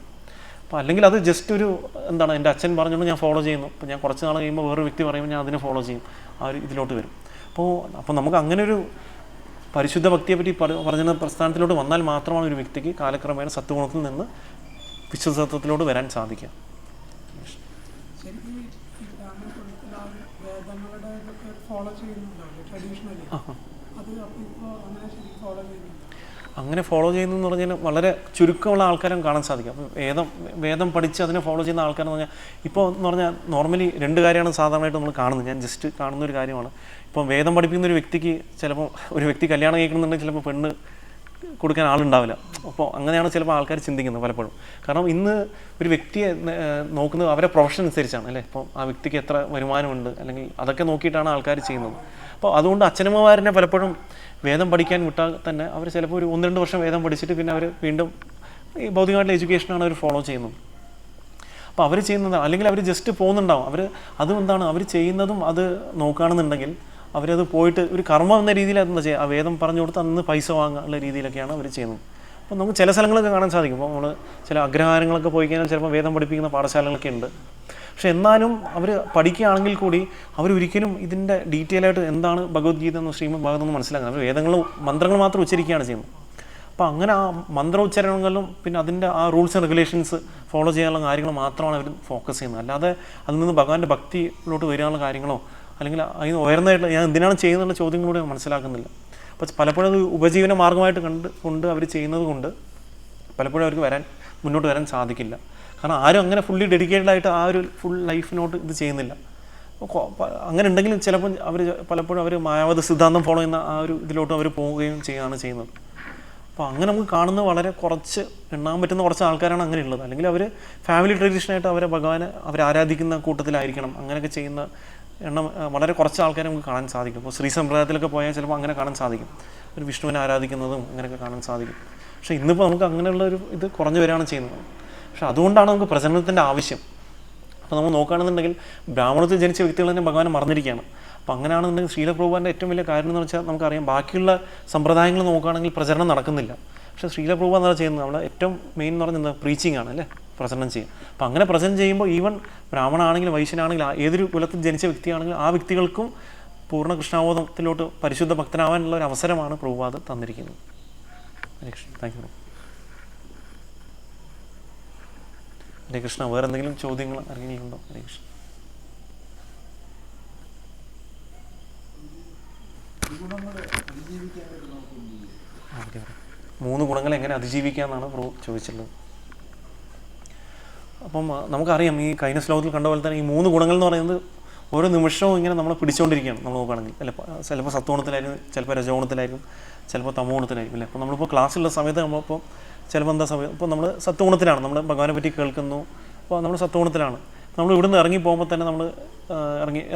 അപ്പോൾ അല്ലെങ്കിൽ അത് ജസ്റ്റ് ഒരു എന്താണ്, എൻ്റെ അച്ഛൻ പറഞ്ഞുകൊണ്ട് ഞാൻ ഫോളോ ചെയ്യുന്നു, അപ്പോൾ ഞാൻ കുറച്ച് നാൾ കഴിയുമ്പോൾ വേറൊരു വ്യക്തി പറയുമ്പോൾ ഞാൻ അതിനെ ഫോളോ ചെയ്യും, ആ ഒരു ഇതിലോട്ട് വരും. അപ്പോൾ നമുക്ക് അങ്ങനെ ഒരു പരിശുദ്ധ ഭക്തിയെ പറ്റി പറഞ്ഞ പ്രസ്ഥാനത്തിലോട്ട് വന്നാൽ മാത്രമാണ് ഒരു വ്യക്തിക്ക് കാലക്രമേണ സത്വഗുണത്തിൽ നിന്ന് വിശ്വസത്വത്തിലോട്ട് വരാൻ സാധിക്കുക. അങ്ങനെ ഫോളോ ചെയ്യുന്നു എന്ന് പറഞ്ഞാൽ വളരെ ചുരുക്കമുള്ള ആൾക്കാരും കാണാൻ സാധിക്കും. അപ്പോൾ വേദം പഠിച്ച് അതിനെ ഫോളോ ചെയ്യുന്ന ആൾക്കാരെന്ന് പറഞ്ഞാൽ ഇപ്പോൾ എന്ന് പറഞ്ഞാൽ നോർമലി രണ്ട് കാര്യമാണ് സാധാരണയായിട്ട് നമ്മൾ കാണുന്നത്. ഞാൻ ജസ്റ്റ് കാണുന്ന ഒരു കാര്യമാണ്, ഇപ്പം വേദം പഠിപ്പിക്കുന്ന ഒരു വ്യക്തിക്ക് ചിലപ്പോൾ ഒരു വ്യക്തി കല്യാണം കഴിക്കണമെന്നുണ്ടെങ്കിൽ ചിലപ്പോൾ പെണ്ണ് കൊടുക്കാൻ ആളുണ്ടാവില്ല. അപ്പോൾ അങ്ങനെയാണ് ചിലപ്പോൾ ആൾക്കാർ ചിന്തിക്കുന്നത് പലപ്പോഴും. കാരണം ഇന്ന് ഒരു വ്യക്തിയെ നോക്കുന്നത് അവരെ പ്രൊഫഷൻ അനുസരിച്ചാണ് അല്ലേ. ഇപ്പോൾ ആ വ്യക്തിക്ക് എത്ര വരുമാനമുണ്ട് അല്ലെങ്കിൽ അതൊക്കെ നോക്കിയിട്ടാണ് ആൾക്കാർ ചെയ്യുന്നത്. അപ്പോൾ അതുകൊണ്ട് അച്ഛനമ്മമാരനെ പലപ്പോഴും വേദം പഠിക്കാൻ വിട്ടാൽ തന്നെ അവർ ചിലപ്പോൾ ഒരു 1-2 വർഷം വേദം പഠിച്ചിട്ട് പിന്നെ അവർ വീണ്ടും ഈ ഭൗതികമായിട്ടുള്ള എഡ്യൂക്കേഷനാണ് അവർ ഫോളോ ചെയ്യുന്നത്. അപ്പോൾ അവർ ചെയ്യുന്നത് അല്ലെങ്കിൽ അവർ ജസ്റ്റ് പോകുന്നുണ്ടാവും. അതും എന്താണ് അവർ ചെയ്യുന്നതും അത് നോക്കുകയാണെന്നുണ്ടെങ്കിൽ അവരത് പോയിട്ട് ഒരു കർമ്മം എന്ന രീതിയിൽ അതെന്താ ചെയ്യുക, ആ വേദം പറഞ്ഞു കൊടുത്ത് അന്ന് പൈസ വാങ്ങാനുള്ള രീതിയിലൊക്കെയാണ് അവർ ചെയ്യുന്നത്. അപ്പോൾ നമുക്ക് ചില സ്ഥലങ്ങളൊക്കെ കാണാൻ സാധിക്കും. അപ്പോൾ നമ്മൾ ചില അഗ്രഹാരങ്ങളൊക്കെ പോയി കഴിഞ്ഞാൽ ചിലപ്പോൾ വേദം പഠിപ്പിക്കുന്ന പാഠശാലകളൊക്കെ ഉണ്ട്. പക്ഷെ എന്നാലും അവർ പഠിക്കുകയാണെങ്കിൽ കൂടി അവരൊരിക്കലും ഇതിൻ്റെ ഡീറ്റെയിൽ ആയിട്ട് എന്താണ് ഭഗവത്ഗീത എന്ന ശ്രീമദ് ഭാഗവതം എന്ന് മനസ്സിലാക്കുന്നത്. അവർ വേദങ്ങൾ മന്ത്രങ്ങൾ മാത്രം ഉച്ചരിക്കുകയാണ് ചെയ്യുന്നത്. അപ്പോൾ അങ്ങനെ ആ മന്ത്രോച്ചാരണങ്ങളിലും പിന്നെ അതിൻ്റെ ആ റൂൾസ് ആൻഡ് റെഗുലേഷൻസ് ഫോളോ ചെയ്യാനുള്ള കാര്യങ്ങൾ മാത്രമാണ് അവർ ഫോക്കസ് ചെയ്യുന്നത്. അല്ലാതെ അതിൽ നിന്ന് ഭഗവാന്റെ ഭക്തിയിലോട്ട് വരാനുള്ള കാര്യങ്ങളോ അല്ലെങ്കിൽ അതിന് ഉയർന്നതായിട്ടുള്ള ഞാൻ എന്തിനാണ് ചെയ്യുന്നുള്ള ചോദ്യങ്ങളൂടെ മനസ്സിലാക്കുന്നില്ല. അപ്പോൾ പലപ്പോഴും അത് ഉപജീവന മാർഗമായിട്ട് കൊണ്ട് അവർ ചെയ്യുന്നത് കൊണ്ട് പലപ്പോഴും അവർക്ക് മുന്നോട്ട് വരാൻ സാധിക്കില്ല. കാരണം ആരും അങ്ങനെ ഫുള്ളി ഡെഡിക്കേറ്റഡ് ആയിട്ട് ആ ഒരു ഫുൾ ലൈഫിനോട്ട് ഇത് ചെയ്യുന്നില്ല. അങ്ങനെ ഉണ്ടെങ്കിലും ചിലപ്പോൾ പലപ്പോഴും അവർ മായാവത സിദ്ധാന്തം ഫോളോ ചെയ്യുന്ന ആ ഒരു ഇതിലോട്ട് അവർ പോവുകയും ചെയ്യുന്നത്. അപ്പോൾ അങ്ങനെ നമുക്ക് കാണുന്ന വളരെ കുറച്ച് എണ്ണാൻ പറ്റുന്ന കുറച്ച് ആൾക്കാരാണ് അങ്ങനെയുള്ളത്. അല്ലെങ്കിൽ അവർ ഫാമിലി ട്രഡീഷനായിട്ട് ഭഗവാനെ ആരാധിക്കുന്ന കൂട്ടത്തിലായിരിക്കണം. അങ്ങനെയൊക്കെ ചെയ്യുന്ന എണ്ണം വളരെ കുറച്ച് ആൾക്കാരെ നമുക്ക് കാണാൻ സാധിക്കും. ഇപ്പോൾ ശ്രീ സമ്പ്രദായത്തിലൊക്കെ പോയാൽ ചിലപ്പോൾ അങ്ങനെ കാണാൻ സാധിക്കും, ഒരു വിഷ്ണുവിനെ ആരാധിക്കുന്നതും അങ്ങനെയൊക്കെ കാണാൻ സാധിക്കും. പക്ഷേ ഇന്നിപ്പോൾ നമുക്ക് അങ്ങനെയുള്ള ഒരു ഇത് കുറഞ്ഞു വരികയാണ് ചെയ്യുന്നത്. പക്ഷേ അതുകൊണ്ടാണ് നമുക്ക് പ്രചരണത്തിൻ്റെ ആവശ്യം. അപ്പോൾ നമ്മൾ നോക്കുകയാണെന്നുണ്ടെങ്കിൽ ബ്രാഹ്മണത്തിൽ ജനിച്ച വ്യക്തികൾ തന്നെ ഭഗവാനെ മറന്നിരിക്കുകയാണ്. അപ്പോൾ അങ്ങനെയാണെന്നുണ്ടെങ്കിൽ ശീല പ്രഭുപാദിൻ്റെ ഏറ്റവും വലിയ കാര്യം എന്ന് വെച്ചാൽ നമുക്കറിയാം, ബാക്കിയുള്ള സമ്പ്രദായങ്ങൾ നോക്കുകയാണെങ്കിൽ പ്രചരണം നടക്കുന്നില്ല. പക്ഷേ ശീല പ്രഭുപാദ് എന്താ ചെയ്യുന്നത്, നമ്മൾ ഏറ്റവും മെയിൻ എന്ന് പറഞ്ഞാൽ എന്താ, പ്രീച്ചിങ് ആണ് അല്ലേ, പ്രചരണം ചെയ്യും. അപ്പോൾ അങ്ങനെ പ്രചരണം ചെയ്യുമ്പോൾ ഈവൻ ബ്രാഹ്മണാണെങ്കിലും വൈശ്യനാണെങ്കിലും ഏതൊരു കുലത്തിൽ ജനിച്ച വ്യക്തിയാണെങ്കിലും ആ വ്യക്തികൾക്കും പൂർണ്ണ കൃഷ്ണാവബോധത്തിലോട്ട് പരിശുദ്ധ ഭക്തനാവാനുള്ള ഒരു അവസരമാണ് പ്രഭുപാദ് തന്നിരിക്കുന്നത്. ഹരേ കൃഷ്ണ. Thank you. ഹരേ കൃഷ്ണ. വേറെ എന്തെങ്കിലും ചോദ്യങ്ങൾ അറിയുന്നുണ്ടോ? ഹരേ കൃഷ്ണ. മൂന്ന് ഗുണങ്ങൾ എങ്ങനെ അതിജീവിക്കാമെന്നാണ് പ്രഭു ചോദിച്ചിട്ടുള്ളത്. അപ്പം നമുക്കറിയാം, ഈ കഴിഞ്ഞ ശ്ലോകത്തിൽ കണ്ട പോലെ തന്നെ ഈ മൂന്ന് ഗുണങ്ങൾ എന്ന് പറയുന്നത് ഓരോ നിമിഷവും ഇങ്ങനെ നമ്മളെ പിടിച്ചുകൊണ്ടിരിക്കുകയാണ്. നമ്മൾ നോക്കുകയാണെങ്കിൽ ചിലപ്പോൾ സത്വഗുണത്തിലായിരിക്കും, ചിലപ്പോൾ രജോഗുണത്തിലായിരിക്കും, ചിലപ്പോൾ തമോഗുണത്തിലായിരിക്കും അല്ലേ. അപ്പോൾ നമ്മളിപ്പോൾ ക്ലാസ്സിലുള്ള സമയത്ത് നമ്മളിപ്പോൾ ചിലപ്പോൾ എന്താ സമയം, ഇപ്പോൾ നമ്മൾ സത്വഗുണത്തിലാണ്, നമ്മൾ ഭഗവാനെ പറ്റി കേൾക്കുന്നു, അപ്പോൾ നമ്മൾ സത്വഗുണത്തിലാണ്. നമ്മൾ ഇവിടുന്ന് ഇറങ്ങി പോകുമ്പോൾ തന്നെ നമ്മൾ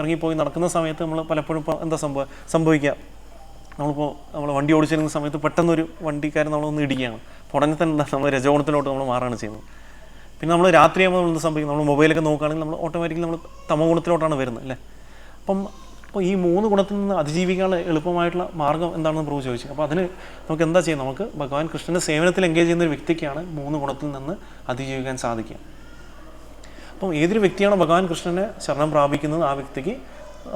ഇറങ്ങിപ്പോയി നടക്കുന്ന സമയത്ത് നമ്മൾ പലപ്പോഴും ഇപ്പോൾ എന്താ സംഭവിക്കുക, നമ്മൾ വണ്ടി ഓടിച്ചിരുന്ന സമയത്ത് പെട്ടെന്നൊരു വണ്ടിക്കാരൻ നമ്മളൊന്ന് ഇടിക്കുകയാണ്. അപ്പോൾ ഉടനെ തന്നെ നമ്മൾ രജോഗുണത്തിലോട്ട് നമ്മൾ മാറുകയാണ് ചെയ്യുന്നത്. പിന്നെ നമ്മൾ രാത്രിയാകുമ്പോൾ നമ്മൾ എന്ത് സംഭവിക്കും, നമ്മൾ മൊബൈലൊക്കെ നോക്കുകയാണെങ്കിൽ നമ്മൾ ഓട്ടോമാറ്റിക്കലി നമ്മൾ തമോ ഗുണത്തിലോട്ടാണ് വരുന്നത് അല്ലേ. അപ്പോൾ ഈ മൂന്ന് ഗുണത്തിൽ നിന്ന് അതിജീവിക്കാനുള്ള എളുപ്പമായിട്ടുള്ള മാർഗ്ഗം എന്താണെന്ന് പ്രഭു ചോദിച്ചു. അപ്പോൾ അതിന് നമുക്ക് എന്താ ചെയ്യുക, നമുക്ക് ഭഗവാൻ കൃഷ്ണൻ്റെ സേവനത്തിൽ എൻഗേജ് ചെയ്യുന്ന ഒരു വ്യക്തിക്കാണ് മൂന്ന് ഗുണത്തിൽ നിന്ന് അതിജീവിക്കാൻ സാധിക്കുക. അപ്പം ഏതൊരു വ്യക്തിയാണ് ഭഗവാൻ കൃഷ്ണനെ ശരണം പ്രാപിക്കുന്നത് ആ വ്യക്തിക്ക്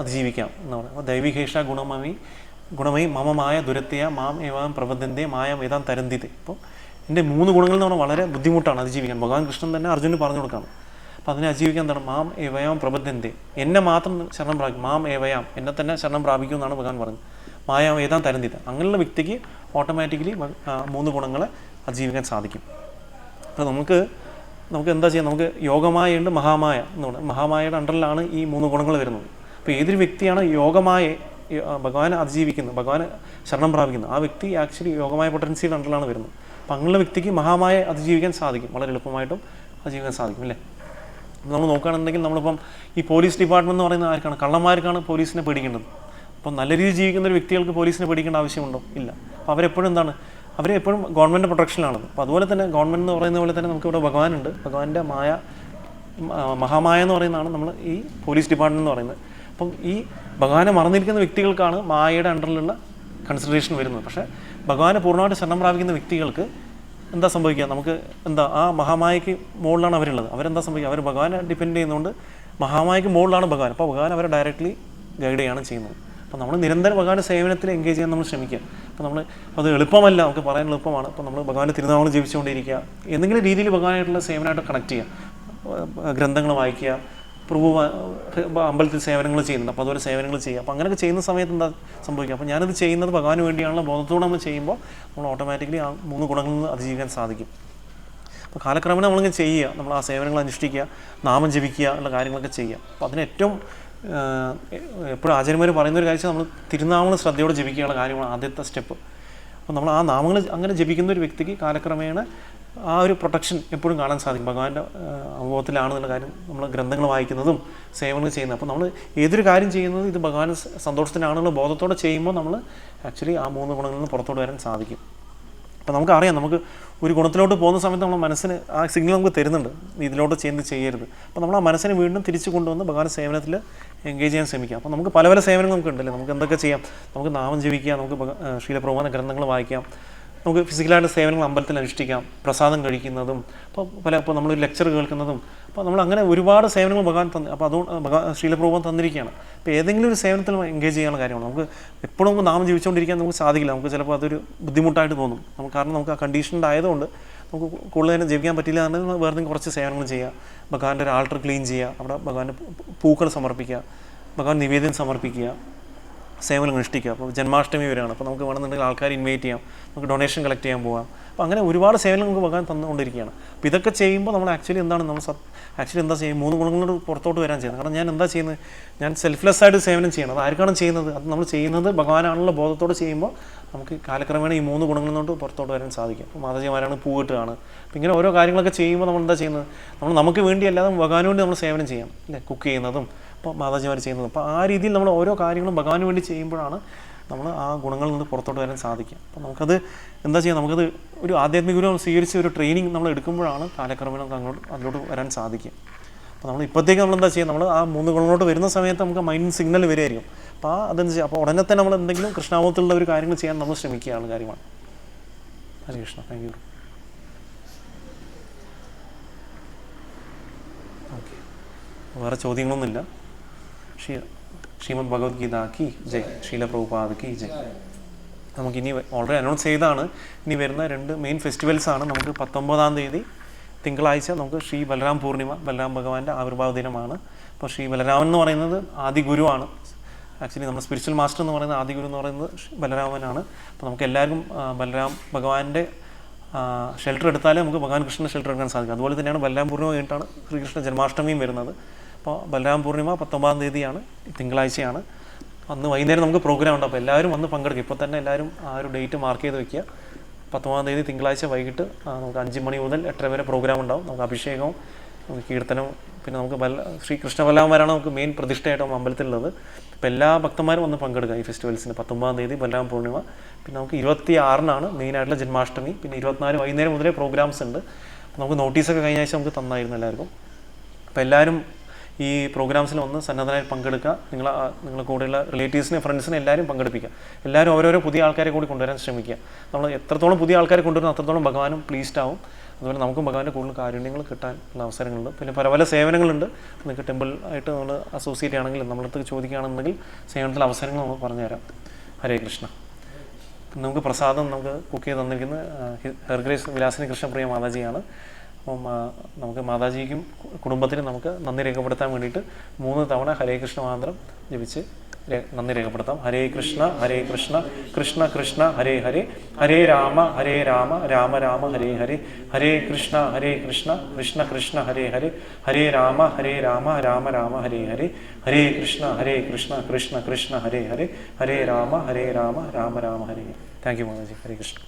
അതിജീവിക്കാം എന്ന് പറയുന്നത്. അപ്പോൾ ദൈവികേഷ ഗുണമയി മമമായ ദുരത്യ മാം ഏവാം പ്രബന്ധന്റെ മായ വേദാൻ തരന്തിത്തെ. അപ്പോൾ എൻ്റെ മൂന്ന് ഗുണങ്ങൾ എന്ന് പറഞ്ഞാൽ വളരെ ബുദ്ധിമുട്ടാണ് അതിജീവിക്കാൻ. ഭഗവാൻ കൃഷ്ണൻ തന്നെ അർജുനന് പറഞ്ഞു കൊടുക്കുകയാണ്. അപ്പോൾ അതിനെ അതിജീവിക്കാൻ എന്താണ്, മാം ഏവയാം പ്രബദ്ധന്റെ, എന്നെ മാത്രം ശരണം പ്രാപിക്കും, മാം ഏവയാം, എന്നെ തന്നെ ശരണം പ്രാപിക്കും എന്നാണ് ഭഗവാൻ പറഞ്ഞത്. മായ വേദാൻ തരന്തിത്തെ. അങ്ങനെയുള്ള വ്യക്തിക്ക് ഓട്ടോമാറ്റിക്കലി മൂന്ന് ഗുണങ്ങളെ അതിജീവിക്കാൻ സാധിക്കും. അപ്പോൾ നമുക്ക് എന്താ ചെയ്യാം, നമുക്ക് യോഗമായ ഉണ്ട്, മഹാമായ എന്ന് പറയുന്നത്. മഹാമായയുടെ അണ്ടറിലാണ് ഈ മൂന്ന് ഗുണങ്ങൾ വരുന്നത്. അപ്പോൾ ഏതൊരു വ്യക്തിയാണ് യോഗമായ ഭഗവാനെ അതിജീവിക്കുന്നത്, ഭഗവാനെ ശരണം പ്രാപിക്കുന്നത്, ആ വ്യക്തി ആക്ച്വലി യോഗമായ പൊട്ടൻസിയുടെ അണ്ടറിലാണ് വരുന്നത്. അപ്പം അങ്ങനെയുള്ള വ്യക്തിക്ക് മഹാമായ അതിജീവിക്കാൻ സാധിക്കും, വളരെ എളുപ്പമായിട്ടും അതിജീവിക്കാൻ സാധിക്കും അല്ലേ. നമ്മൾ നോക്കുകയാണെന്നുണ്ടെങ്കിൽ നമ്മളിപ്പം ഈ പോലീസ് ഡിപ്പാർട്ട്മെൻറ്റ് എന്ന് പറയുന്നത് ആർക്കാണ്, കള്ളന്മാർക്കാണ് പോലീസിനെ പേടിക്കേണ്ടത്. അപ്പം നല്ല രീതിയിൽ ജീവിക്കുന്ന ഒരു വ്യക്തികൾക്ക് പോലീസിനെ പേടിക്കേണ്ട ആവശ്യമുണ്ടോ? ഇല്ല. അപ്പോൾ അവരെപ്പോഴും എന്താണ്, അവരെപ്പോഴും ഗവൺമെൻറ് പ്രൊട്ടക്ഷനിലാണത്. അപ്പോൾ അതുപോലെ തന്നെ ഗവൺമെൻറ് എന്ന് പറയുന്ന പോലെ തന്നെ നമുക്കിവിടെ ഭഗവാനുണ്ട്. ഭഗവാന്റെ മഹാമായ എന്ന് പറയുന്നതാണ് നമ്മൾ ഈ പോലീസ് ഡിപ്പാർട്ട്മെൻറ്റ് എന്ന് പറയുന്നത്. അപ്പം ഈ ഭഗവാനെ മറന്നിരിക്കുന്ന വ്യക്തികൾക്കാണ് മായയുടെ അണ്ടറിലുള്ള കൺസിഡറേഷൻ വരുന്നത്. പക്ഷേ ഭഗവാനെ പൂർണ്ണമായിട്ട് ശരണം പ്രാപിക്കുന്ന വ്യക്തികൾക്ക് എന്താ സംഭവിക്കുക, നമുക്ക് എന്താ ആ മഹാമായയ്ക്ക് മുകളിലാണ് അവരുള്ളത്. അവരെന്താ സംഭവിക്കുക, അവർ ഭഗവാനെ ഡിപ്പെൻഡ് ചെയ്യുന്നതുകൊണ്ട് മഹാമായയ്ക്ക് മുകളിലാണ് ഭഗവാൻ. അപ്പോൾ ഭഗവാൻ അവരെ ഡയറക്റ്റ്ലി ഗൈഡ് ചെയ്യാണ് ചെയ്യുന്നത്. അപ്പോൾ നമ്മൾ നിരന്തരം ഭഗവാന്റെ സേവനത്തിൽ എൻഗേജ് ചെയ്യാൻ നമ്മൾ ശ്രമിക്കുക. അപ്പോൾ അത് എളുപ്പമല്ല, നമുക്ക് പറയാൻ എളുപ്പമാണ്. അപ്പോൾ നമ്മൾ ഭഗവാന്റെ തിരുനാമങ്ങൾ ജപിച്ചുകൊണ്ടിരിക്കുക, എന്തെങ്കിലും രീതിയിൽ ഭഗവാനായിട്ടുള്ള സേവനമായിട്ട് കണക്ട് ചെയ്യുക, ഗ്രന്ഥങ്ങൾ വായിക്കുക, പ്രഭു അമ്പലത്തിൽ സേവനങ്ങൾ ചെയ്യുന്നുണ്ട്, അപ്പോൾ അതുപോലെ സേവനങ്ങൾ ചെയ്യുക. അപ്പോൾ അങ്ങനെയൊക്കെ ചെയ്യുന്ന സമയത്ത് എന്താ സംഭവിക്കുക, അപ്പോൾ ഞാനത് ചെയ്യുന്നത് ഭഗവാന് വേണ്ടിയാണല്ലോ ബോധത്തോടെ നമ്മൾ ചെയ്യുമ്പോൾ നമ്മൾ ഓട്ടോമാറ്റിക്കലി ആ മൂന്ന് ഗുണങ്ങളിൽ നിന്ന് അതിജീവിക്കാൻ സാധിക്കും. അപ്പോൾ കാലക്രമേണ നമ്മളിങ്ങനെ ചെയ്യുക, നമ്മൾ ആ സേവനങ്ങൾ അനുഷ്ഠിക്കുക, നാമം ജപിക്കുക ഉള്ള കാര്യങ്ങളൊക്കെ ചെയ്യുക. അപ്പോൾ അതിന് ഏറ്റവും എപ്പോഴും ആചാര്യന്മാർ പറയുന്നൊരു കാര്യം, നമ്മൾ തിരുനാമങ്ങൾ ശ്രദ്ധയോടെ ജപിക്കാനുള്ള കാര്യമാണ് ആദ്യത്തെ സ്റ്റെപ്പ്. അപ്പോൾ നമ്മൾ ആ നാമങ്ങൾ അങ്ങനെ ജപിക്കുന്ന ഒരു വ്യക്തിക്ക് കാലക്രമേണ ആ ഒരു പ്രൊട്ടക്ഷൻ എപ്പോഴും കാണാൻ സാധിക്കും. ഭഗവാന്റെ അനുഭവത്തിലാണെന്നുള്ള കാര്യം നമ്മൾ ഗ്രന്ഥങ്ങൾ വായിക്കുന്നതും സേവനങ്ങൾ ചെയ്യുന്നത്. അപ്പോൾ നമ്മൾ ഏതൊരു കാര്യം ചെയ്യുന്നത് ഇത് ഭഗവാൻ സന്തോഷത്തിനാണെന്നുള്ള ബോധത്തോടെ ചെയ്യുമ്പോൾ നമ്മൾ ആക്ച്വലി ആ മൂന്ന് ഗുണങ്ങളിൽ നിന്ന് പുറത്തോട്ട് വരാൻ സാധിക്കും. അപ്പോൾ നമുക്കറിയാം, നമുക്ക് ഒരു ഗുണത്തിലോട്ട് പോകുന്ന സമയത്ത് നമ്മൾ മനസ്സിന് ആ സിഗ്നൽ നമുക്ക് തരുന്നുണ്ട്, ഇതിലോട്ട് ചെയ്യരുത്. അപ്പോൾ നമ്മൾ ആ മനസ്സിനെ വീണ്ടും തിരിച്ചു കൊണ്ടുവന്ന് ഭഗവാൻ സേവനത്തിൽ എൻഗേജ് ചെയ്യാൻ ശ്രമിക്കുക. അപ്പോൾ നമുക്ക് പല സേവനങ്ങൾ നമുക്ക് ഉണ്ടല്ലേ, നമുക്ക് എന്തൊക്കെ ചെയ്യാം, നമുക്ക് നാമം ജപിക്കാം, നമുക്ക് ശീലപ്രമാണ ഗ്രന്ഥങ്ങൾ വായിക്കാം, നമുക്ക് ഫിസിക്കലായിട്ട് സേവനങ്ങൾ അമ്പലത്തിൽ അനുഷ്ഠിക്കാം, പ്രസാദം കഴിക്കുന്നതും, ഇപ്പോൾ നമ്മളൊരു ലെക്ചർ കേൾക്കുന്നതും, അപ്പോൾ നമ്മൾ അങ്ങനെ ഒരുപാട് സേവനങ്ങൾ ഭഗവാൻ അപ്പോൾ അതുകൊണ്ട് ശീലപ്രഭുവാൻ തന്നിരിക്കുകയാണ്. അപ്പോൾ ഏതെങ്കിലും ഒരു സേവനത്തിൽ എൻഗേജ് ചെയ്യാനുള്ള കാര്യമാണ്. നമുക്ക് എപ്പോഴും നമുക്ക് നാമം ജീവിച്ചുകൊണ്ടിരിക്കാൻ നമുക്ക് സാധിക്കില്ല, നമുക്ക് ചിലപ്പോൾ അതൊരു ബുദ്ധിമുട്ടായിട്ട് തോന്നും. കാരണം നമുക്ക് ആ കണ്ടീഷൻഡ് ആയതുകൊണ്ട് നമുക്ക് കൂടുതൽ തന്നെ ജപിക്കാൻ പറ്റില്ല എന്നുണ്ടെങ്കിൽ വേറെ കുറച്ച് സേവനങ്ങൾ ചെയ്യുക, ഭഗവാന്റെ ഒരു ആൾട്ടർ ക്ലീൻ ചെയ്യുക, അവിടെ ഭഗവാന്റെ പൂക്കൾ സമർപ്പിക്കുക, ഭഗവാൻ നിവേദ്യം സമർപ്പിക്കുക, സേവനം അനുഷ്ഠിക്കുക. അപ്പോൾ ജന്മാഷ്ടമി വരെയാണ്, അപ്പോൾ നമുക്ക് വേണമെന്നുണ്ടെങ്കിൽ ആൾക്കാർ ഇൻവൈറ്റ് ചെയ്യാം, നമുക്ക് ഡൊണേഷൻ കളക്ട് ചെയ്യാൻ പോകാം. അപ്പോൾ അങ്ങനെ ഒരുപാട് സേവനം നമുക്ക് ഭഗവാൻ തന്നുകൊണ്ടിരിക്കുകയാണ്. അപ്പോൾ ഇതൊക്കെ ചെയ്യുമ്പോൾ നമ്മൾ ആക്ച്വലി എന്താ ചെയ്യുക, മൂന്ന് ഗുണങ്ങളോട് പുറത്തോട്ട് വരാൻ ചെയ്യുന്നത്. കാരണം ഞാൻ എന്താ ചെയ്യുന്നത്, ഞാൻ സെൽഫ്ലെസ് ആയിട്ട് സേവനം ചെയ്യണം. അത് ആർക്കാണ് ചെയ്യുന്നത്, അത് നമ്മൾ ചെയ്യുന്നത് ഭഗവാനാണുള്ള ബോധത്തോട് ചെയ്യുമ്പോൾ നമുക്ക് കാലക്രമേണ ഈ മൂന്ന് ഗുണങ്ങളിൽ നിന്നോട്ട് പുറത്തോട്ട് വരാൻ സാധിക്കും. അപ്പോൾ മാതാജിമാരാണ് പൂവിട്ടാണ്. അപ്പോൾ ഇങ്ങനെ ഓരോ കാര്യങ്ങളൊക്കെ ചെയ്യുമ്പോൾ നമ്മൾ എന്താ ചെയ്യുന്നത്, നമുക്ക് വേണ്ടിയല്ലാതെ ഭഗവാന് വേണ്ടി നമ്മൾ സേവനം ചെയ്യാം അല്ലേ. കുക്ക് ചെയ്യുന്നതും അപ്പോൾ മാതാജിമാർ ചെയ്യുന്നത്. അപ്പോൾ ആ രീതിയിൽ നമ്മൾ ഓരോ കാര്യങ്ങളും ഭഗവാന് വേണ്ടി ചെയ്യുമ്പോഴാണ് നമ്മൾ ആ ഗുണങ്ങളിൽ നിന്ന് പുറത്തോട്ട് വരാൻ സാധിക്കുക. അപ്പോൾ നമുക്കത് എന്താ ചെയ്യുക, നമുക്കത് ഒരു ആധ്യാത്മിക ഗുരു സ്വീകരിച്ച് ഒരു ട്രെയിനിങ് നമ്മൾ എടുക്കുമ്പോഴാണ് കാലക്രമേണ നമുക്ക് അതിലോട്ട് വരാൻ സാധിക്കുക. അപ്പോൾ നമ്മൾ ഇപ്പോഴത്തേക്ക് നമ്മൾ എന്താ ചെയ്യുക, നമ്മൾ ആ 3 ഗുണങ്ങളോട്ട് വരുന്ന സമയത്ത് നമുക്ക് മൈൻഡ് സിഗ്നൽ വരികയായിരിക്കും. അപ്പോൾ അതെന്താ ചെയ്യുക, അപ്പോൾ ഉടനെ തന്നെ നമ്മൾ എന്തെങ്കിലും കൃഷ്ണാമത്തിലുള്ള ഒരു കാര്യങ്ങൾ ചെയ്യാൻ നമ്മൾ ശ്രമിക്കുകയാണ് കാര്യമാണ്. Hare Krishna. Thank you. Okay, വേറെ ചോദ്യങ്ങളൊന്നുമില്ല. ശ്രീമദ് ഭഗവത്ഗീത കി ജയ്, ശീല പ്രഭുപാദ് കി ജയ്. നമുക്കിനി ഓൾറെഡി അനൗൺസ് ചെയ്താണ്, ഇനി വരുന്ന 2 മെയിൻ ഫെസ്റ്റിവൽസാണ്. നമുക്ക് 19-ാം തീയതി തിങ്കളാഴ്ച നമുക്ക് ശ്രീ ബലരാം പൂർണിമ, ബലരാം ഭഗവാന്റെ ആവിർഭാവ ദിനമാണ്. അപ്പോൾ ശ്രീ ബലരാമൻ എന്ന് പറയുന്നത് ആദി ഗുരുവാണ്. ആക്ച്വലി നമ്മുടെ സ്പിരിച്വൽ മാസ്റ്റർ എന്ന് പറയുന്നത് ആദി ഗുരു എന്ന് പറയുന്നത് ബലരാമനാണ്. അപ്പോൾ നമുക്ക് എല്ലാവർക്കും ബലരാം ഭഗവാന്റെ ഷെൽട്ടർ എടുത്താലേ നമുക്ക് ഭഗവാൻ കൃഷ്ണൻ്റെ ഷെൽട്ടർ എടുക്കാൻ സാധിക്കും. അതുപോലെ തന്നെയാണ് ബലരാം പൂർണിമ കഴിഞ്ഞിട്ടാണ് ശ്രീകൃഷ്ണ ജന്മാഷ്ടമിയും വരുന്നത്. അപ്പോൾ ബലരാം പൂർണിമ 19-ാം തീയതിയാണ്, തിങ്കളാഴ്ചയാണ്. അന്ന് വൈകുന്നേരം നമുക്ക് പ്രോഗ്രാം ഉണ്ട്. അപ്പോൾ എല്ലാവരും വന്ന് പങ്കെടുക്കും. ഇപ്പോൾ തന്നെ എല്ലാവരും ആ ഒരു ഡേറ്റ് മാർക്ക് ചെയ്ത് വെക്കുക. 19-ാം തീയതി തിങ്കളാഴ്ച വൈകിട്ട് നമുക്ക് 5 മണി മുതൽ 8:30 വരെ പ്രോഗ്രാം ഉണ്ടാവും. നമുക്ക് അഭിഷേകവും നമുക്ക് കീർത്തനവും പിന്നെ നമുക്ക് ശ്രീ കൃഷ്ണബലരാമന്മാരാണ് നമുക്ക് മെയിൻ പ്രതിഷ്ഠയായിട്ട് അമ്പലത്തിലുള്ളത്. അപ്പോൾ എല്ലാ ഭക്തന്മാരും വന്ന് പങ്കെടുക്കുക ഈ ഫെസ്റ്റിവൽസിന്. 19-ാം തീയതി ബലരാം പൂർണിമ, പിന്നെ നമുക്ക് 26-നാണ് മെയിനായിട്ടുള്ള ജന്മാഷ്ടമി, പിന്നെ 24 വൈകുന്നേരം മുതലേ പ്രോഗ്രാംസ് ഉണ്ട്. അപ്പോൾ നമുക്ക് നോട്ടീസൊക്കെ കഴിഞ്ഞ ആഴ്ച നമുക്ക് തന്നായിരുന്നു എല്ലാവർക്കും. അപ്പോൾ എല്ലാവരും ഈ പ്രോഗ്രാംസിൽ ഒന്ന് സന്നദ്ധമായി പങ്കെടുക്കുക. നിങ്ങളുടെ കൂടെയുള്ള റിലേറ്റീവ്സിനെ ഫ്രണ്ട്സിനെ എല്ലാവരും പങ്കെടുപ്പിക്കുക. എല്ലാവരും ഓരോരോ പുതിയ ആൾക്കാരെ കൂടി കൊണ്ടുവരാൻ ശ്രമിക്കുക. നമ്മൾ എത്രത്തോളം പുതിയ ആൾക്കാരെ കൊണ്ടുവരുന്നു അത്രത്തോളം ഭഗവാനും പ്ലീസ്ഡ് ആവും. അതുപോലെ നമുക്കും ഭഗവാന്റെ കൂടുതൽ കാരുണ്യങ്ങൾ കിട്ടാനുള്ള അവസരങ്ങളുണ്ട്. പിന്നെ പല പല സേവനങ്ങളുണ്ട്. നിങ്ങൾക്ക് ടെമ്പിൾ ആയിട്ട് നമ്മൾ അസോസിയേറ്റ് ആണെങ്കിൽ നമ്മളടുത്ത് ചോദിക്കുകയാണെന്നുണ്ടെങ്കിൽ സേവനത്തിലെ അവസരങ്ങൾ നമുക്ക് പറഞ്ഞുതരാം. ഹരേ കൃഷ്ണ. നമുക്ക് പ്രസാദം നമുക്ക് കുക്ക് ചെയ്ത് തന്നിരിക്കുന്നത് ഹെർഗ്രേസ് വിലാസിനി കൃഷ്ണപ്രിയ മാതാജിയാണ്. അപ്പം നമുക്ക് മാതാജിക്കും കുടുംബത്തിനും നമുക്ക് നന്ദി രേഖപ്പെടുത്താൻ വേണ്ടിയിട്ട് 3 തവണ ഹരേ കൃഷ്ണ മന്ത്രം ജപിച്ച് നന്ദി രേഖപ്പെടുത്താം. ഹരേ കൃഷ്ണ കൃഷ്ണ കൃഷ്ണ ഹരേ ഹരേ, ഹരേ രാമ രാമ രാമ ഹരേ ഹരേ, ഹരേ കൃഷ്ണ കൃഷ്ണ കൃഷ്ണ ഹരേ ഹരേ, ഹരേ രാമ രാമ രാമ ഹരേ ഹരേ, ഹരേ കൃഷ്ണ കൃഷ്ണ കൃഷ്ണ ഹരേ ഹരേ, ഹരേ രാമ രാമ രാമ ഹരേ. Thank you mataji. ഹരേ കൃഷ്ണ.